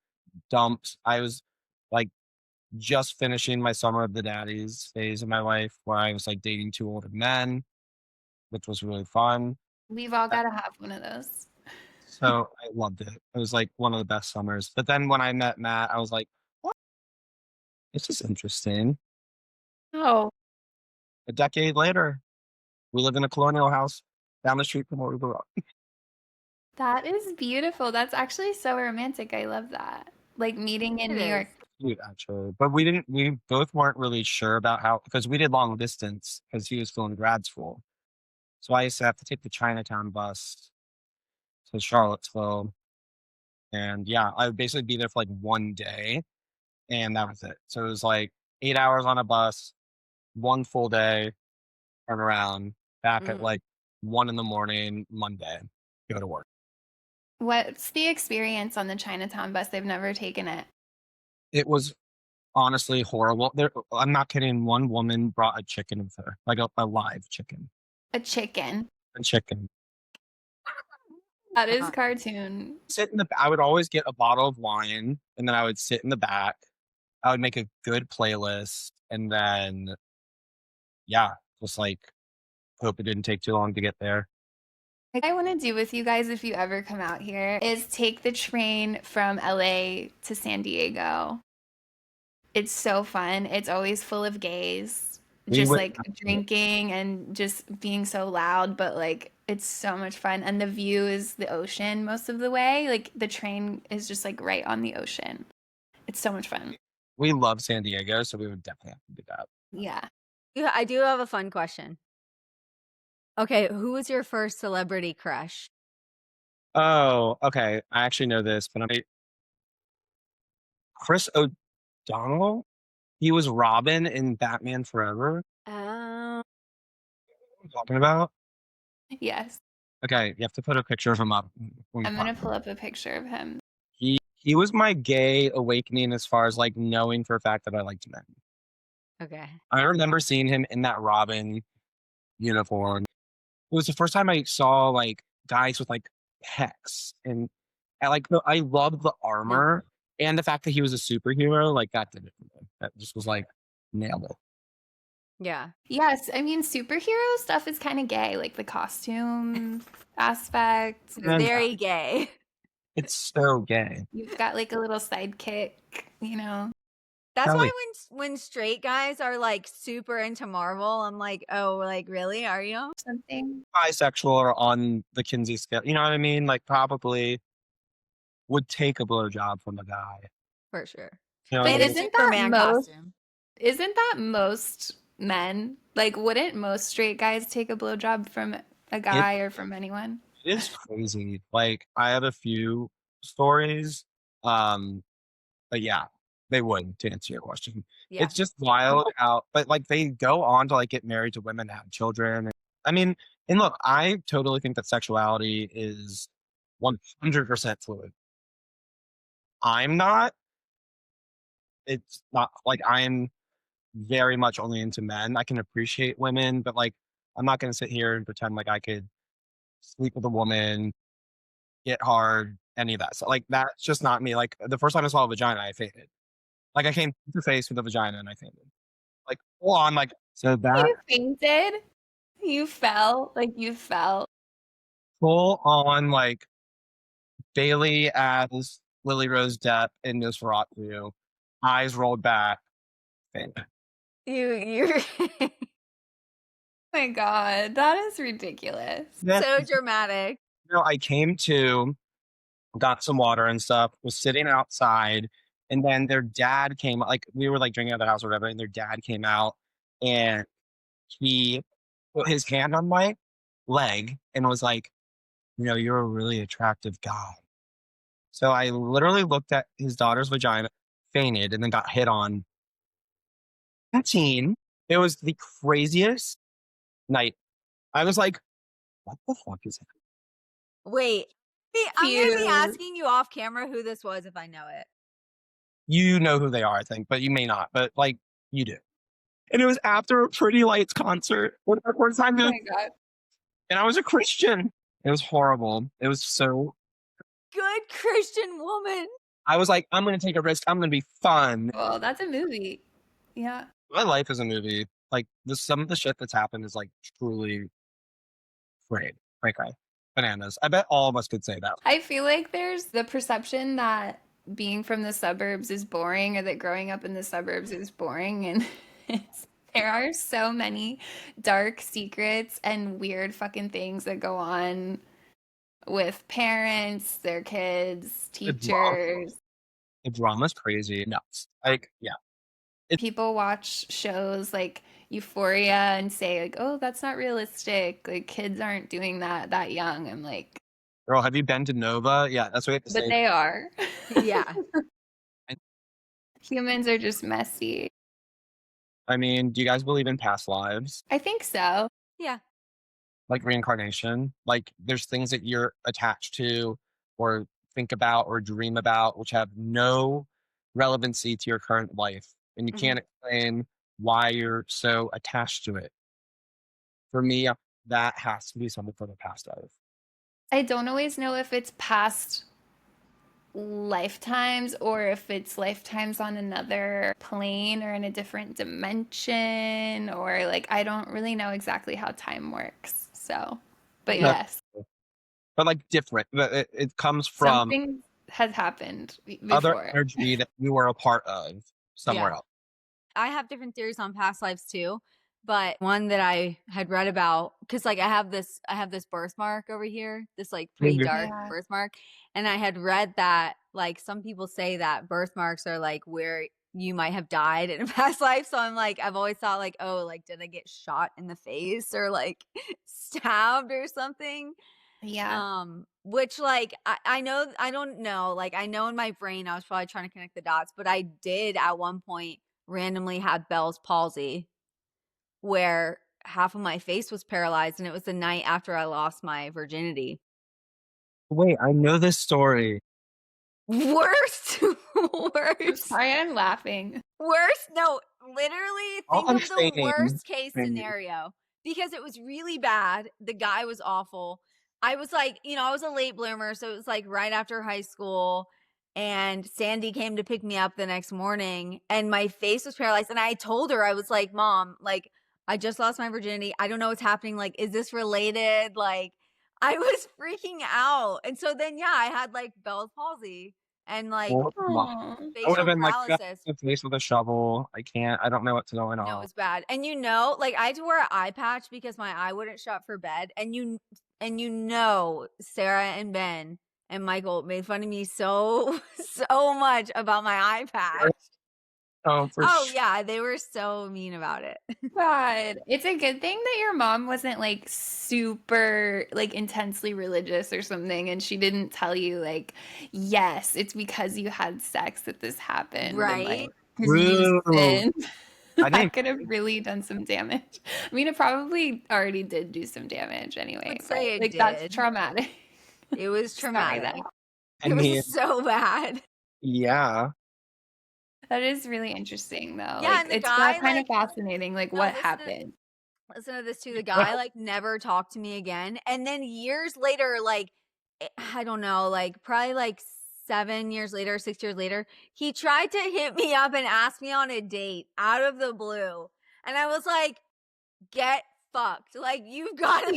dumped. I was like just finishing my summer of the daddies phase of my life where I was like dating 2 older men, which was really fun. We've all got to have one of those. So I loved it. It was like one of the best summers. But then when I met Matt, I was like, what? This is interesting. Oh, A decade later, we live in a Colonial house down the street from where we grew up. that is beautiful. That's actually so romantic. I love that. Like meeting in It New is. York. Cute, actually. But we both weren't really sure about how, because we did long distance because he was still in grad school. So I used to have to take the Chinatown bus to Charlottesville. And yeah, I would basically be there for like 1 day and that was it. So it was like 8 hours on a bus, 1 full day, turn around, back at like 1 in the morning, Monday, go to work. What's the experience on the Chinatown bus? They've never taken it. It was honestly horrible. I'm not kidding. One woman brought a chicken with her, like a live chicken. A chicken. A chicken. That is cartoon. I would always get a bottle of wine and then I would sit in the back. I would make a good playlist and then, yeah, just like hope it didn't take too long to get there. What I want to do with you guys if you ever come out here is take the train from LA to San Diego. It's so fun. It's always full of gays, just like drinking and just being so loud, but like it's so much fun. And the view is the ocean most of the way. Like the train is just like right on the ocean. It's so much fun. We love San Diego, so we would definitely have to do that. Yeah. Yeah, I do have a fun question. Okay, who was your first celebrity crush? Oh, okay. I actually know this, but Chris O'Donnell. He was Robin in Batman Forever. Oh. What are you talking about? Yes. Okay, you have to put a picture of him up. I'm going to pull up a picture of him. He was my gay awakening as far as like knowing for a fact that I liked men. Okay. I remember seeing him in that Robin uniform. It was the first time I saw like guys with like pecs and I loved the armor and the fact that he was a superhero. Like that did it for me. That just was like nailed it. Yeah. Yes, I mean superhero stuff is kind of gay, like the costume aspect. And Very gay. it's so gay. You've got like a little sidekick, you know. That's Kelly. why when straight guys are like super into Marvel, I'm like, oh, like really? Are you? Something. Bisexual or on the Kinsey scale. You know what I mean? Like probably would take a blowjob from a guy. For sure. You know But what I mean? isn't Superman that most costume. isn't that most men? Like wouldn't most straight guys take a blowjob from a guy or from anyone? It is crazy. Like, I have a few stories, um, but yeah, they would, to answer your question. Yeah. It's just wild how but, like, they go on to, like, get married to women, have children, I mean and look, I totally think that sexuality is 100% fluid. I'm not. It's not like, I'm very much only into men. I can appreciate women, but, like, I'm not gonna sit here and pretend like I could sleep with a woman, get hard, any of that. So, like, that's just not me. Like, the first time I saw a vagina, I fainted. Like, I came face to face with a vagina and I fainted. Like, full on, like so that You fainted? You fell? Like you fell? full on, like, Bailey as Lily Rose Depp in Nosferatu, eyes rolled back, fainted. You're Oh my God, that is ridiculous. Then, so dramatic. I came to, got some water and stuff, was sitting outside, and then their dad came like, we were, like, drinking at the house or whatever, and their dad came out, and he put his hand on my leg and was like, "You're a really attractive guy." So I literally looked at his daughter's vagina, fainted, and then got hit on 17. It was the craziest night. I was like, "What the fuck is that?" Wait, I'm gonna be Cute. asking you off camera who this was if I know it. You know who they are, I think, but you may not, but, like, you do. And it was after a Pretty Lights concert. One of the first time, Oh my God. and I was a Christian. It was horrible. It was so. Good Christian woman. I was like, I'm gonna take a risk. I'm gonna be fun. Well, that's a movie. Yeah. My life is a movie. Like, some of the shit that's happened is, like, truly great. Like, bananas. I bet all of us could say that. I feel like there's the perception that being from the suburbs is boring or that growing up in the suburbs is boring. And there are so many dark secrets and weird fucking things that go on with parents, their kids, The drama, teachers. the drama's crazy. Nuts. Like, yeah. People watch shows like Euphoria and say like, "Oh, that's not realistic. Like kids aren't doing that young." I'm like, Girl, have you been to Nova? Yeah, that's what you have to but say. they are. Yeah. Humans are just messy. I mean, do you guys believe in past lives? I think so. Yeah. Like reincarnation? Like, there's things that you're attached to or think about or dream about which have no relevancy to your current life. And you Mhm. can't explain why you're so attached to it. For me, that has to be something from the past life. I don't always know if it's past lifetimes or if it's lifetimes on another plane or in a different dimension or like I don't really know exactly how time works. So, but No, yes, but like different. It comes from something has happened other before. energy that you were a part of somewhere Yeah. else. I have different theories on past lives too, but one that I had read about because like I have this birthmark over here, this like pretty Mhm. dark Yeah. birthmark, and I had read that like some people say that birthmarks are like where you might have died in a past life. So I'm like, I've always thought like, oh, like did I get shot in the face or like stabbed or something? Yeah. Which like I know I don't know, like I know in my brain I was probably trying to connect the dots, but I did at one point randomly had Bell's palsy where half of my face was paralyzed and it was the night after I lost my virginity. Wait, I know this story. Worst I'm worst sorry, I'm laughing. worst no literally All think I'm of the saying, worst case scenario because it was really bad. The guy was awful. I was like, I was a late bloomer, so it was like right after high school. And Sandy came to pick me up the next morning, and my face was paralyzed. And I told her, I was like, Mom, like, I just lost my virginity. I don't know what's happening. Like, is this related? Like, I was freaking out. And so then, yeah, I had like Bell's palsy and like well, Aw. I would facial have been like, paralysis. the face with a shovel. I can't. I don't know what's going No, it on. was bad. And like I had to wear an eye patch because my eye wouldn't shut for bed. And Sarah and Ben and Michael made fun of me so so much about my eye patch. Oh, for Oh sure. yeah, they were so mean about it. God, it's a good thing that your mom wasn't like super like intensely religious or something, and she didn't tell you like, yes, it's because you had sex that this happened, and like Right? because you True. sinned. I That didn't. could have really done some damage. I mean, it probably already did do some damage anyway, Would but say it like that's did. traumatic. It was Sorry that traumatic. I It mean, was so bad. yeah. that is really interesting though. Yeah, Like and the it's that guy kind of like fascinating. Like no, what happened? listen to this too. The guy like never talked to me again. And then years later, like I don't know, like probably like 7 years later, 6 years later, he tried to hit me up and ask me on a date out of the blue. And I was like, get fucked. Like you've got to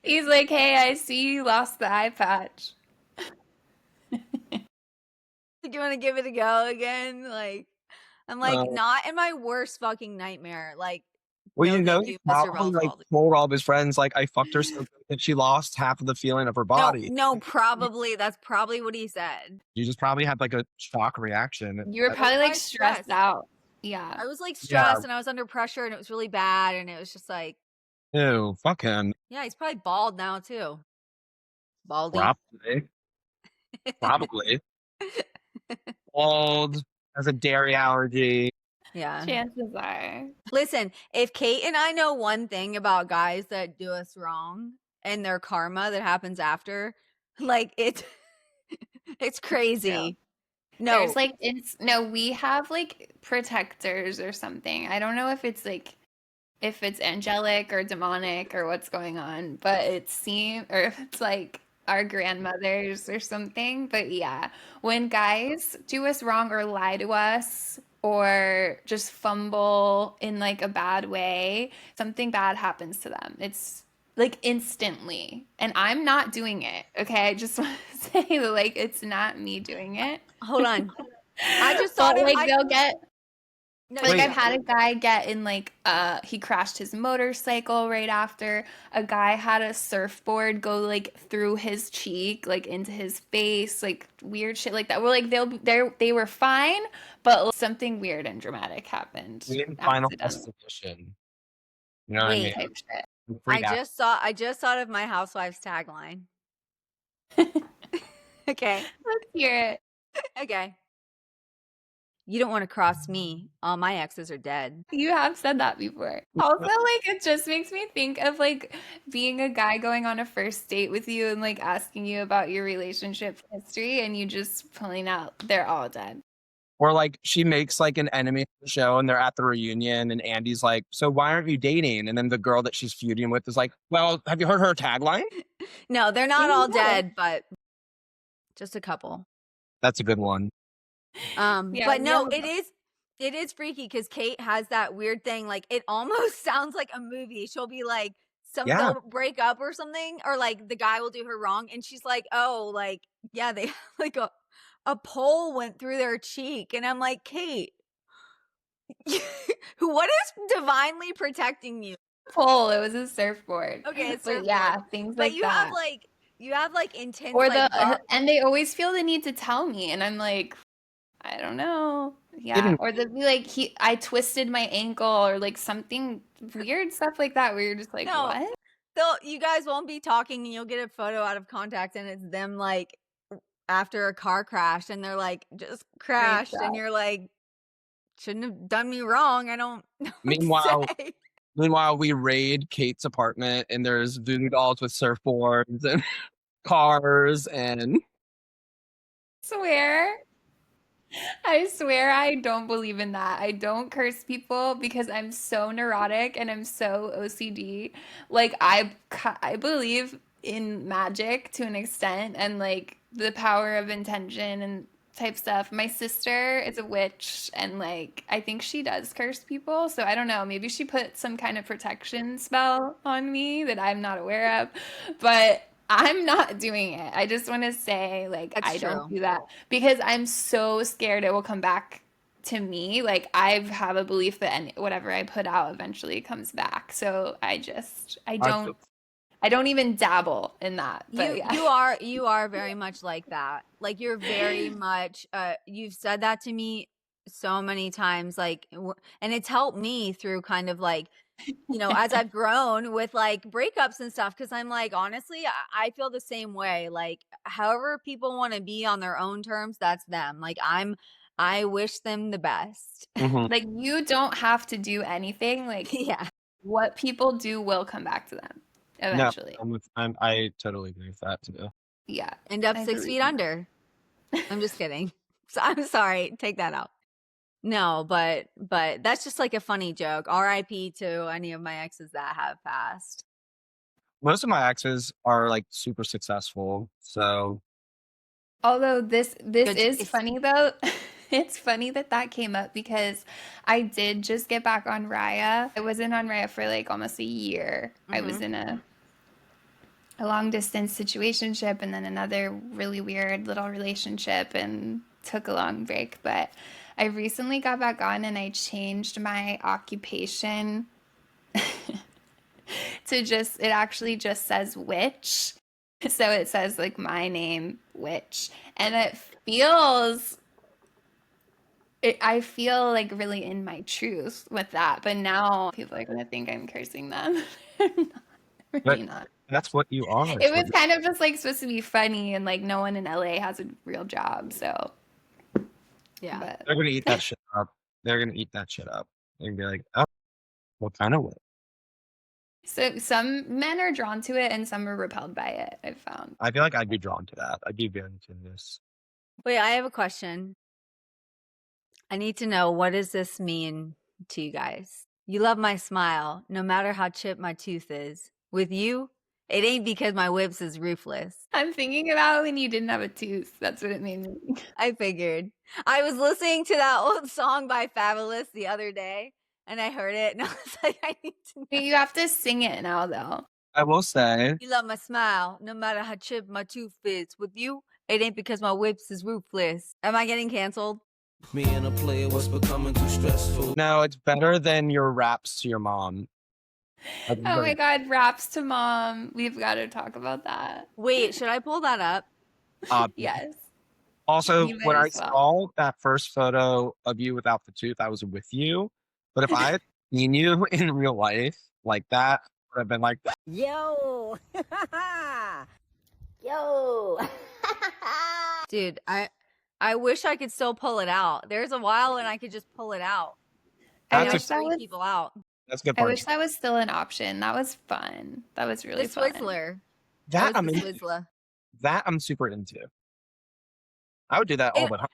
He's like, hey, I see you lost the eye patch. do you want to give it a go again? Like I'm like, Uh, not in my worst fucking nightmare. Like, well, no, you know, thank he you, Mr. probably like Bellswald. told all of his friends like I fucked her so good that she lost half of the feeling of her body. No, probably that's probably what he said. You just probably had like a shock reaction. You were That- probably like probably stressed stressed. out. Yeah. I was like Yeah. stressed and I was under pressure and it was really bad and it was just like, Ew, fuck him. yeah, he's probably bald now too. Baldy. Probably. Probably. Bald, has a dairy allergy. Yeah. Chances are. Listen, if Kate and I know one thing about guys that do us wrong and their karma that happens after, like it's crazy. No, There's like no, we have like protectors or something. I don't know if it's angelic or demonic or what's going on, but it seems or if it's like our grandmothers or something. But yeah, when guys do us wrong or lie to us or just fumble in like a bad way, something bad happens to them. It's like instantly. And I'm not doing it. Okay. I just want to say that like it's not me doing it. hold on. I just thought But of like they'll get no, like Wait. I've had a guy get in like he crashed his motorcycle right after. A guy had a surfboard go like through his cheek, like into his face, like weird shit like that. We're like they were fine, but something weird and dramatic happened. We didn't final accidentally destination. You know what I mean? Wait. type shit. I'm I freaked out. just thought of my Housewives tagline. Okay. Let's hear it. Okay. You don't want to cross me. All my exes are dead. You have said that before. Also, like, it just makes me think of like being a guy going on a first date with you and like asking you about your relationship history and you just pulling out, they're all dead. Or like she makes like an enemy show and they're at the reunion and Andy's like, so why aren't you dating? And then the girl that she's feuding with is like, well, have you heard her tagline? No, they're not all No. dead, but just a couple. That's a good one. Yeah, But we no, have a- it is freaky because Kate has that weird thing. Like it almost sounds like a movie. She'll be like, Yeah. they'll break up or something, or like the guy will do her wrong, and she's like, oh, like yeah, they like a pole went through their cheek, and I'm like, Kate, what is divinely protecting you? pole. It was a surfboard. Okay, it's But yeah, things but like you that. have like intense Or like and they always feel the need to tell me, and I'm like, I don't know. Yeah. Didn't- Or they'll be like, I twisted my ankle, or like something weird stuff like that, where you're just like, No. what? you guys won't be talking and you'll get a photo out of contact and it's them like after a car crash and they're like just crashed and out. you're like shouldn't have done me wrong. I don't know what to Meanwhile- say. Meanwhile, we raid Kate's apartment and there's voodoo dolls with surfboards and cars and I swear I don't believe in that. I don't curse people because I'm so neurotic and I'm so OCD. Like I believe in magic to an extent and like the power of intention and type stuff. My sister is a witch and like I think she does curse people. So I don't know, maybe she put some kind of protection spell on me that I'm not aware of. But I'm not doing it. I just want to say, like, That's I don't true. do that because I'm so scared it will come back to me. Like, I have a belief that whatever I put out eventually comes back. So I don't even dabble in that. But yeah. You are very much like that. Like you're very much you've said that to me so many times, like, and it's helped me through kind of like, as I've grown with like breakups and stuff. Cause I'm like, honestly, I feel the same way. Like, however people want to be on their own terms, that's them. Like, I wish them the best. Mhm. Like, you don't have to do anything. Like, Yeah. what people do will come back to them No, eventually. I totally agree with that too. Yeah. End up I 6 believe feet in under. I'm just kidding. So I'm sorry. Take that out. No, but that's just like a funny joke. RIP to any of my exes that have passed. Most of my exes are like super successful, so Although this Good is choice. funny though. It's funny that came up because I did just get back on Raya. I wasn't on Raya for like almost a year. I was in a long distance situationship and then another really weird little relationship and took a long break. But I recently got back on and I changed my occupation to just, it actually just says witch. So it says like my name, witch. And it feels, I feel like really in my truth with that. But now people are going to think I'm cursing them. but Really not. that's what you are. It was kind of just like supposed to be funny and like no one in LA has a real job. So, Yeah. but They're gonna eat that shit up. They're gonna eat that shit up and be like, oh, what kind of way? so some men are drawn to it and some are repelled by it, I've found. I feel like I'd be drawn to that. I'd be very curious. Wait, I have a question. I need to know, what does this mean to you guys? You love my smile, no matter how chipped my tooth is. With you, it ain't because my whips is ruthless. I'm thinking about when you didn't have a tooth. That's what it made me. I figured. I was listening to that old song by Fabulous the other day, and I heard it, and I was like, I need to know. You have to sing it now, though. I will say, You love my smile, no matter how chipped my tooth is. With you, it ain't because my whips is ruthless. Am I getting canceled? Me and a player was becoming too stressful. no, it's better than your raps to your mom. Oh my God, raps to mom. We've got to talk about that. Wait, should I pull that up? Yes. Also, You when might I as well. saw that first photo of you without the tooth, I was with you. But if I had seen you in real life like that, I would have been like, Yo! Yo! Dude, I wish I could still pull it out. There's a while when I could just pull it out. I That's a- wish that was. People out. that's a good I part. wish that was still an option. That was fun. That was really The fun. Twizzler. That That I'm was the into. Twizzler. That I'm super into. I would do that all the time.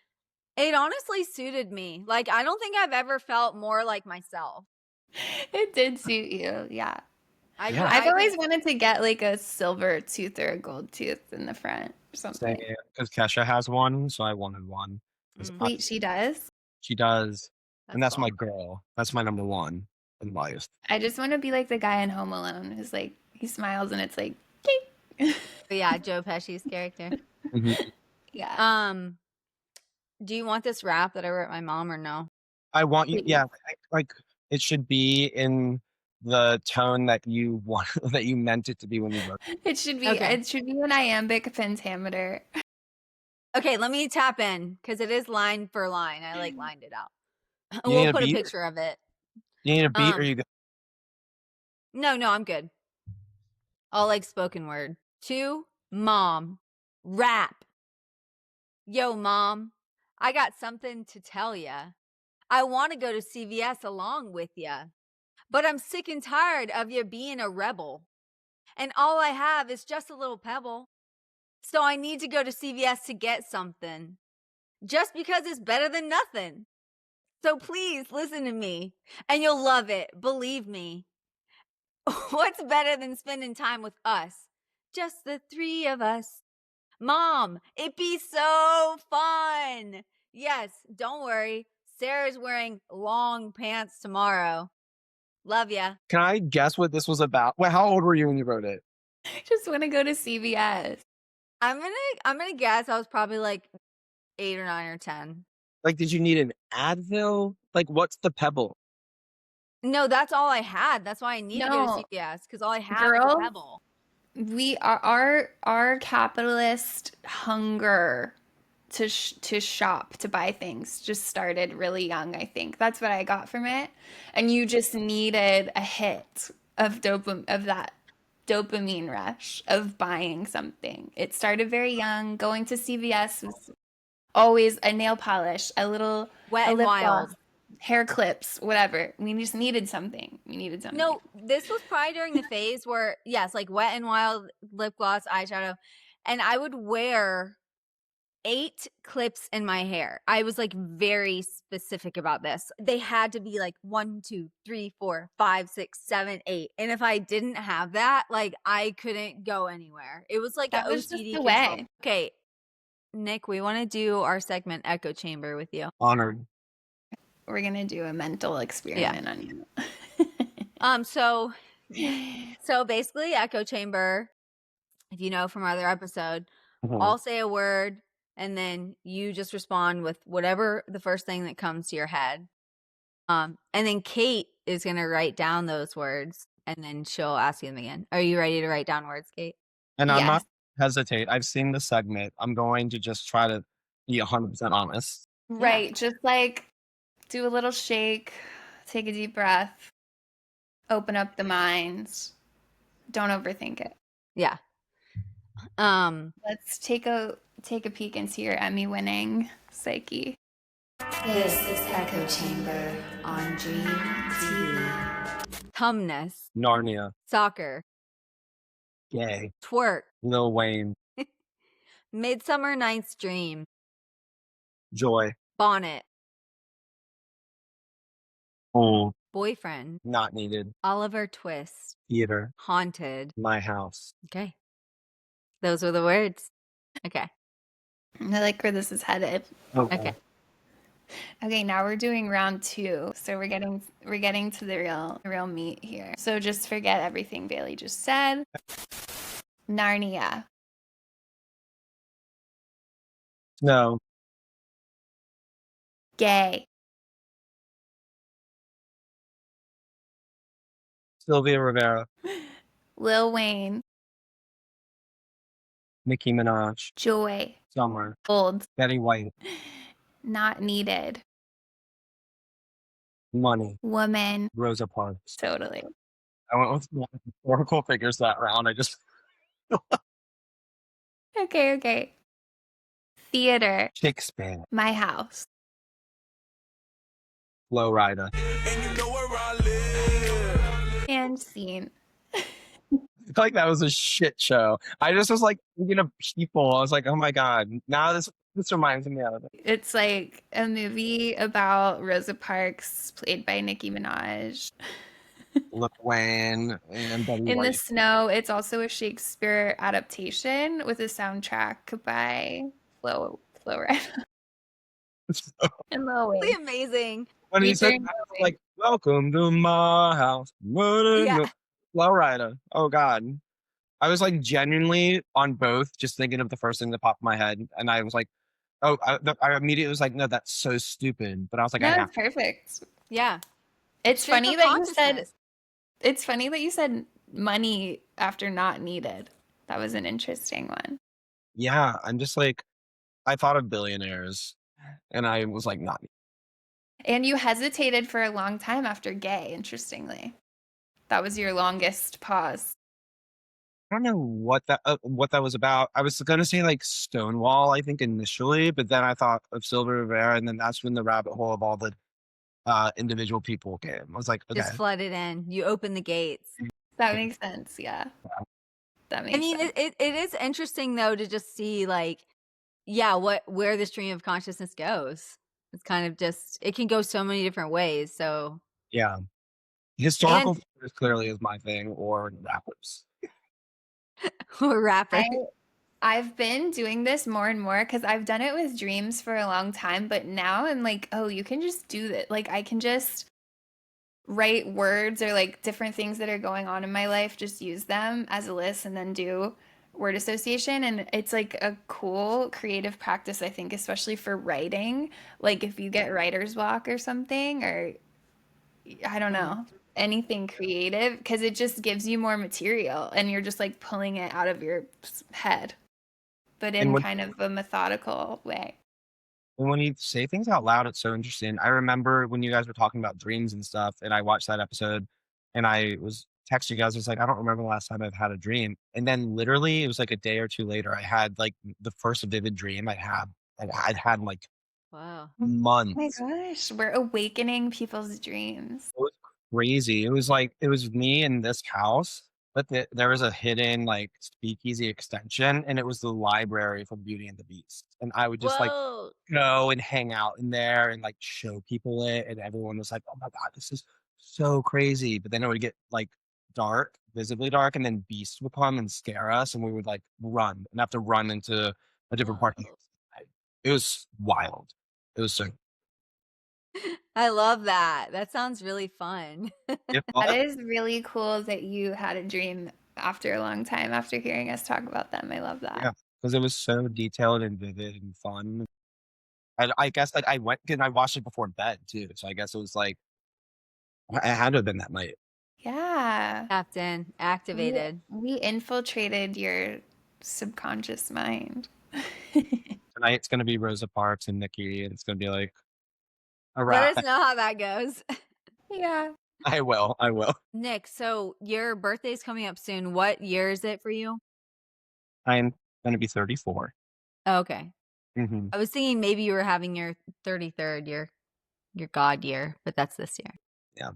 It honestly suited me. Like, I don't think I've ever felt more like myself. It did suit you, yeah. Yeah. I've always wanted to get like a silver tooth or a gold tooth in the front or something. Because Kesha has one, so I wanted one. 'Cause Wait, she does? she does, and that's cool. my girl. That's my number one in life. I just want to be like the guy in Home Alone who's like, he smiles and it's like, But yeah, Joe Pesci's character. Mhm. yeah. Do you want this rap that I wrote my mom or no? I want you. Please. Yeah, like it should be in the tone that you want, that you meant it to be when you wrote it. It should be Okay. an iambic pentameter. Okay, let me tap in because it is line for line. I like lined it out. You need We'll a put a beat? picture of it. You need a beat, or Um, you go? No, I'm good. All like spoken word. 2, mom, rap. Yo, mom, I got something to tell ya. I want to go to CVS along with ya, but I'm sick and tired of you being a rebel. And all I have is just a little pebble. So I need to go to CVS to get something, just because it's better than nothing. So please listen to me, and you'll love it, believe me. What's better than spending time with us? Just the 3 of us. Mom, it'd be so fun. Yes, don't worry. Sarah's wearing long pants tomorrow. Love ya. Can I guess what this was about? Wait, how old were you when you wrote it? Just want to go to CVS. I'm gonna guess I was probably like 8 or 9 or 10. Like, did you need an Advil? Like, what's the pebble? No, that's all I had. That's why I need to go to No. CVS because all I have is a Girl. pebble. We are our capitalist hunger to shop, to buy things, just started really young, I think. That's what I got from it. And you just needed a hit of that dopamine rush of buying something. It started very young. Going to CVS was always a nail polish, a Wet and lip Wild. gloss, hair clips, whatever. We just needed something. We needed something. No, this was probably during the phase where, yes, like Wet and Wild, lip gloss, eyeshadow. And I would wear 8 clips in my hair. I was like very specific about this. They had to be like 1, 2, 3, 4, 5, 6, 7, 8. And if I didn't have that, like I couldn't go anywhere. It was like That an was just OCD the control. way. Okay, Nick, we want to do our segment Echo Chamber with you. Honored. We're gonna do a mental experiment on you. So basically Echo Chamber, if you know from our other episode, Mhm. I'll say a word and then you just respond with whatever the first thing that comes to your head. And then Kate is going to write down those words and then she'll ask you them again. Are you ready to write down words, Kate? And I'm not Yes. hesitate. I've seen the segment. I'm going to just try to be 100% honest. Right. Just like do a little shake, take a deep breath, open up the mind. Don't overthink it. Yeah. Let's take a peek into your Emmy winning psyche. This is Echo Chamber on Dream TV. Tumness, Narnia. soccer, Gay. twerk, Lil Wayne. Midsummer Night's Dream, Joy. bonnet, Old. boyfriend, Not needed. Oliver Twist, Theater. haunted. My house. Okay. Those were the words. Okay. I like where this is headed. Okay. Okay, now we're doing round 2. So we're getting to the real meat here. So just forget everything Bailey just said. Narnia. No. Gay. Sylvia Rivera. Lil Wayne. Nicki Minaj. Joy. Summer. Old. Betty White. Not needed. Money. Woman. Rosa Parks. Totally. I went with one historical figures that round. I just Okay. Theater. Shakespeare. My house. Flow Rider. And you know where I live. And scene. I feel like that was a shit show. I just was like thinking of people. I was like, oh my god. Now this reminds me of it. It's like a movie about Rosa Parks, played by Nicki Minaj. Lil Wayne and Betty In the White. Snow, it's also a Shakespeare adaptation with a soundtrack by Flo Rida and Lil Really Wayne. amazing. When he said Featuring that, I was Lil like, welcome to my house. Yeah. Flow Rider. Oh god. I was like genuinely on both, just thinking of the first thing that popped in my head, and I was like, oh, I immediately was like, no, that's so stupid. But I was like, I No, have it's perfect. Yeah. It's Shape funny of that you said consciousness. it's funny that you said money after not needed. That was an interesting one. Yeah, I'm just like, I thought of billionaires, and I was like, not. And you hesitated for a long time after gay, interestingly. That was your longest pause. I don't know what that was about. I was gonna say like Stonewall, I think initially, but then I thought of Sylvia Rivera, and then that's when the rabbit hole of all the individual people came. I was like, okay, Just flooded in. You open the gates. That makes sense, yeah. That makes I mean, sense. it is interesting though to just see like, yeah, where the stream of consciousness goes. It's kind of just, it can go so many different ways. So yeah. Historical And- figures clearly is my thing, or rappers. or rapper. I've been doing this more and more because I've done it with dreams for a long time, but now I'm like, oh, you can just do that. Like I can just write words or like different things that are going on in my life, just use them as a list and then do word association. And it's like a cool creative practice, I think, especially for writing. Like if you get writer's block or something, or I don't know, anything creative, because it just gives you more material and you're just like pulling it out of your head, but in And what- kind of a methodical way. And when you say things out loud, it's so interesting. I remember when you guys were talking about dreams and stuff, and I watched that episode, and I was texting you guys. I was like, I don't remember the last time I've had a dream. And then literally, it was like a day or two later, I had like the first vivid dream I'd had in like Wow. Oh my months. gosh, we're awakening people's dreams. It was crazy. It was like it was me in this house, but there was a hidden like speakeasy extension, and it was the library from Beauty and the Beast. And I would just like Whoa. go and hang out in there and like show people it, and everyone was like, "Oh my god, this is so crazy!" But then it would get like dark, visibly dark, and then Beast would come and scare us, and we would like run and have to run into a different part of the outside. It was wild. It was so. I love that. That sounds really fun. It That was. is really cool that you had a dream after a long time after hearing us talk about them. I love that. Yeah, because it was so detailed and vivid and fun. I guess, like, I went and I watched it before bed too, so I guess it was, like, it had to have been that night. Yeah. Captain, activated. We infiltrated your subconscious mind. Tonight, it's gonna be Rosa Parks and Nikki, and it's gonna be like, Let "Alright." us know how that goes. Yeah. I will. Nick, so your birthday's coming up soon. What year is it for you? I'm gonna be 34. Oh, okay. Mhm. I was thinking maybe you were having your 33rd, your God year, but that's this year. Yeah.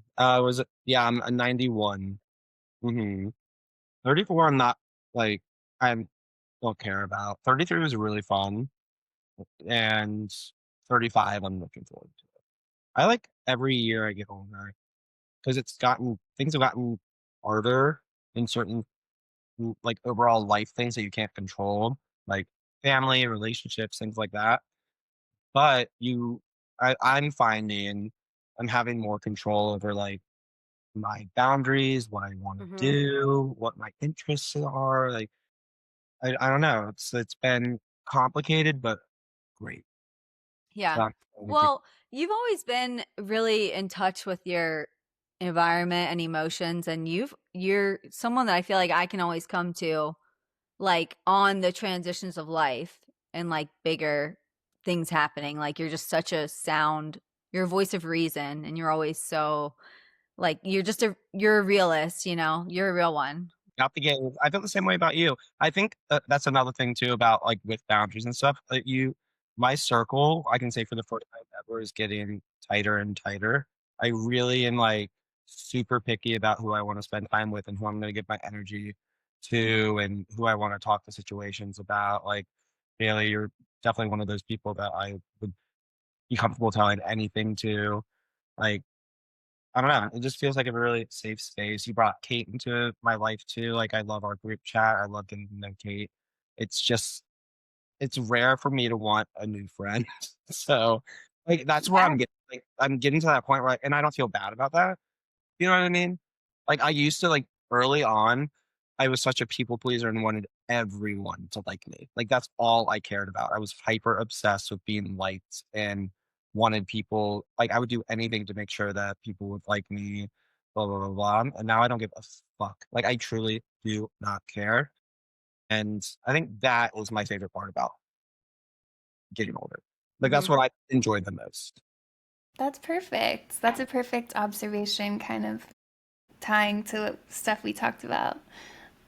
I'm a 91. Mhm. 34, I'm not, like, I don't care about. 33 was really fun, and 35, I'm looking forward to. I like every year I get older. 'Cause things have gotten harder in certain, like, overall life things that you can't control, like family, relationships, things like that. But I'm finding I'm having more control over, like, my boundaries, what I wanna Mhm. do, what my interests are, like, I don't know, it's been complicated, but great. Yeah. So I'm excited to keep. Well, you've always been really in touch with your environment and emotions, and you're someone that I feel like I can always come to, like, on the transitions of life and like bigger things happening. Like, you're just such a you're a voice of reason, and you're always so, like, you're a realist, you're a real one. Out the gate, I feel the same way about you. I think that's another thing too about like with boundaries and stuff. My circle, I can say for the first time ever, is getting tighter and tighter. I really am like super picky about who I want to spend time with and who I'm going to give my energy to and who I want to talk to situations about. Like, Bailey, you're definitely one of those people that I would be comfortable telling anything to. Like, I don't know. It just feels like a really safe space. You brought Kate into my life too. Like I love our group chat. I love getting to know Kate. It's just it's rare for me to want a new friend. So like that's where Yeah. I'm getting to that point where and I don't feel bad about that. You know what I mean? Like I used to like early on, I was such a people pleaser and wanted everyone to like me. Like that's all I cared about. I was hyper obsessed with being liked and wanted people like I would do anything to make sure that people would like me, blah blah blah blah. And now I don't give a fuck. Like I truly do not care. And I think that was my favorite part about getting older. Like that's Mhm. what I enjoyed the most. That's perfect. That's a perfect observation, kind of tying to stuff we talked about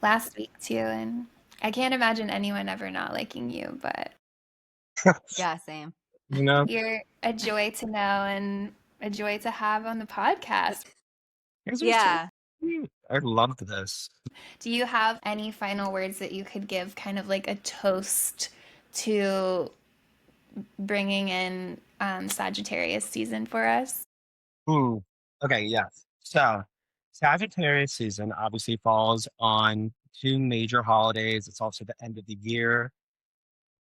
last week too. And I can't imagine anyone ever not liking you, but Yeah, same. You know? you're a joy to know and a joy to have on the podcast. You guys are so Yeah. sweet. I loved this. Do you have any final words that you could give, kind of like a toast to bringing in Sagittarius season for us? Hmm. Okay, yes. So, Sagittarius season obviously falls on two major holidays. It's also the end of the year.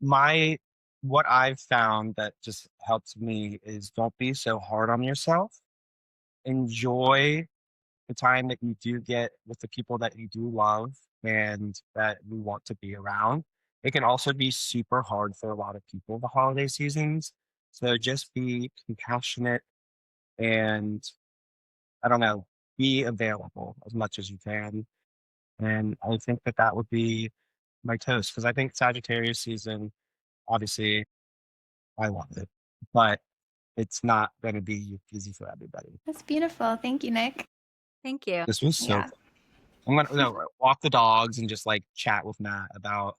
My what I've found that just helps me is don't be so hard on yourself. Enjoy the time that you do get with the people that you do love and that you want to be around. It can also be super hard for a lot of people the holiday seasons. So just be compassionate and I don't know, be available as much as you can. And I think that that would be my toast because I think Sagittarius season, obviously, I love it, but it's not going to be easy for everybody. That's beautiful. Thank you, Nick. Thank you. This was so Yeah. fun. I'm gonna walk the dogs and just like chat with Matt about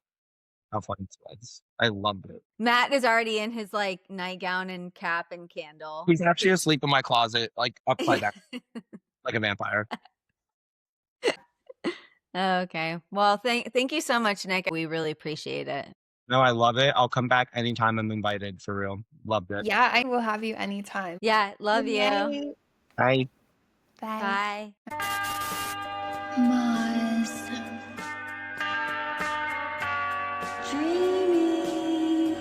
how fun it was. I loved it. Matt is already in his like nightgown and cap and candle. He's actually asleep in my closet, like upside down, like a vampire. Okay. Well, thank you so much, Nick. We really appreciate it. No, I love it. I'll come back anytime I'm invited, for real. Loved it. Yeah, I will have you anytime. Yeah, love Good you. night. Bye. Bye. Bye. Mars. Dreamy.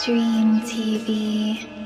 Dream TV.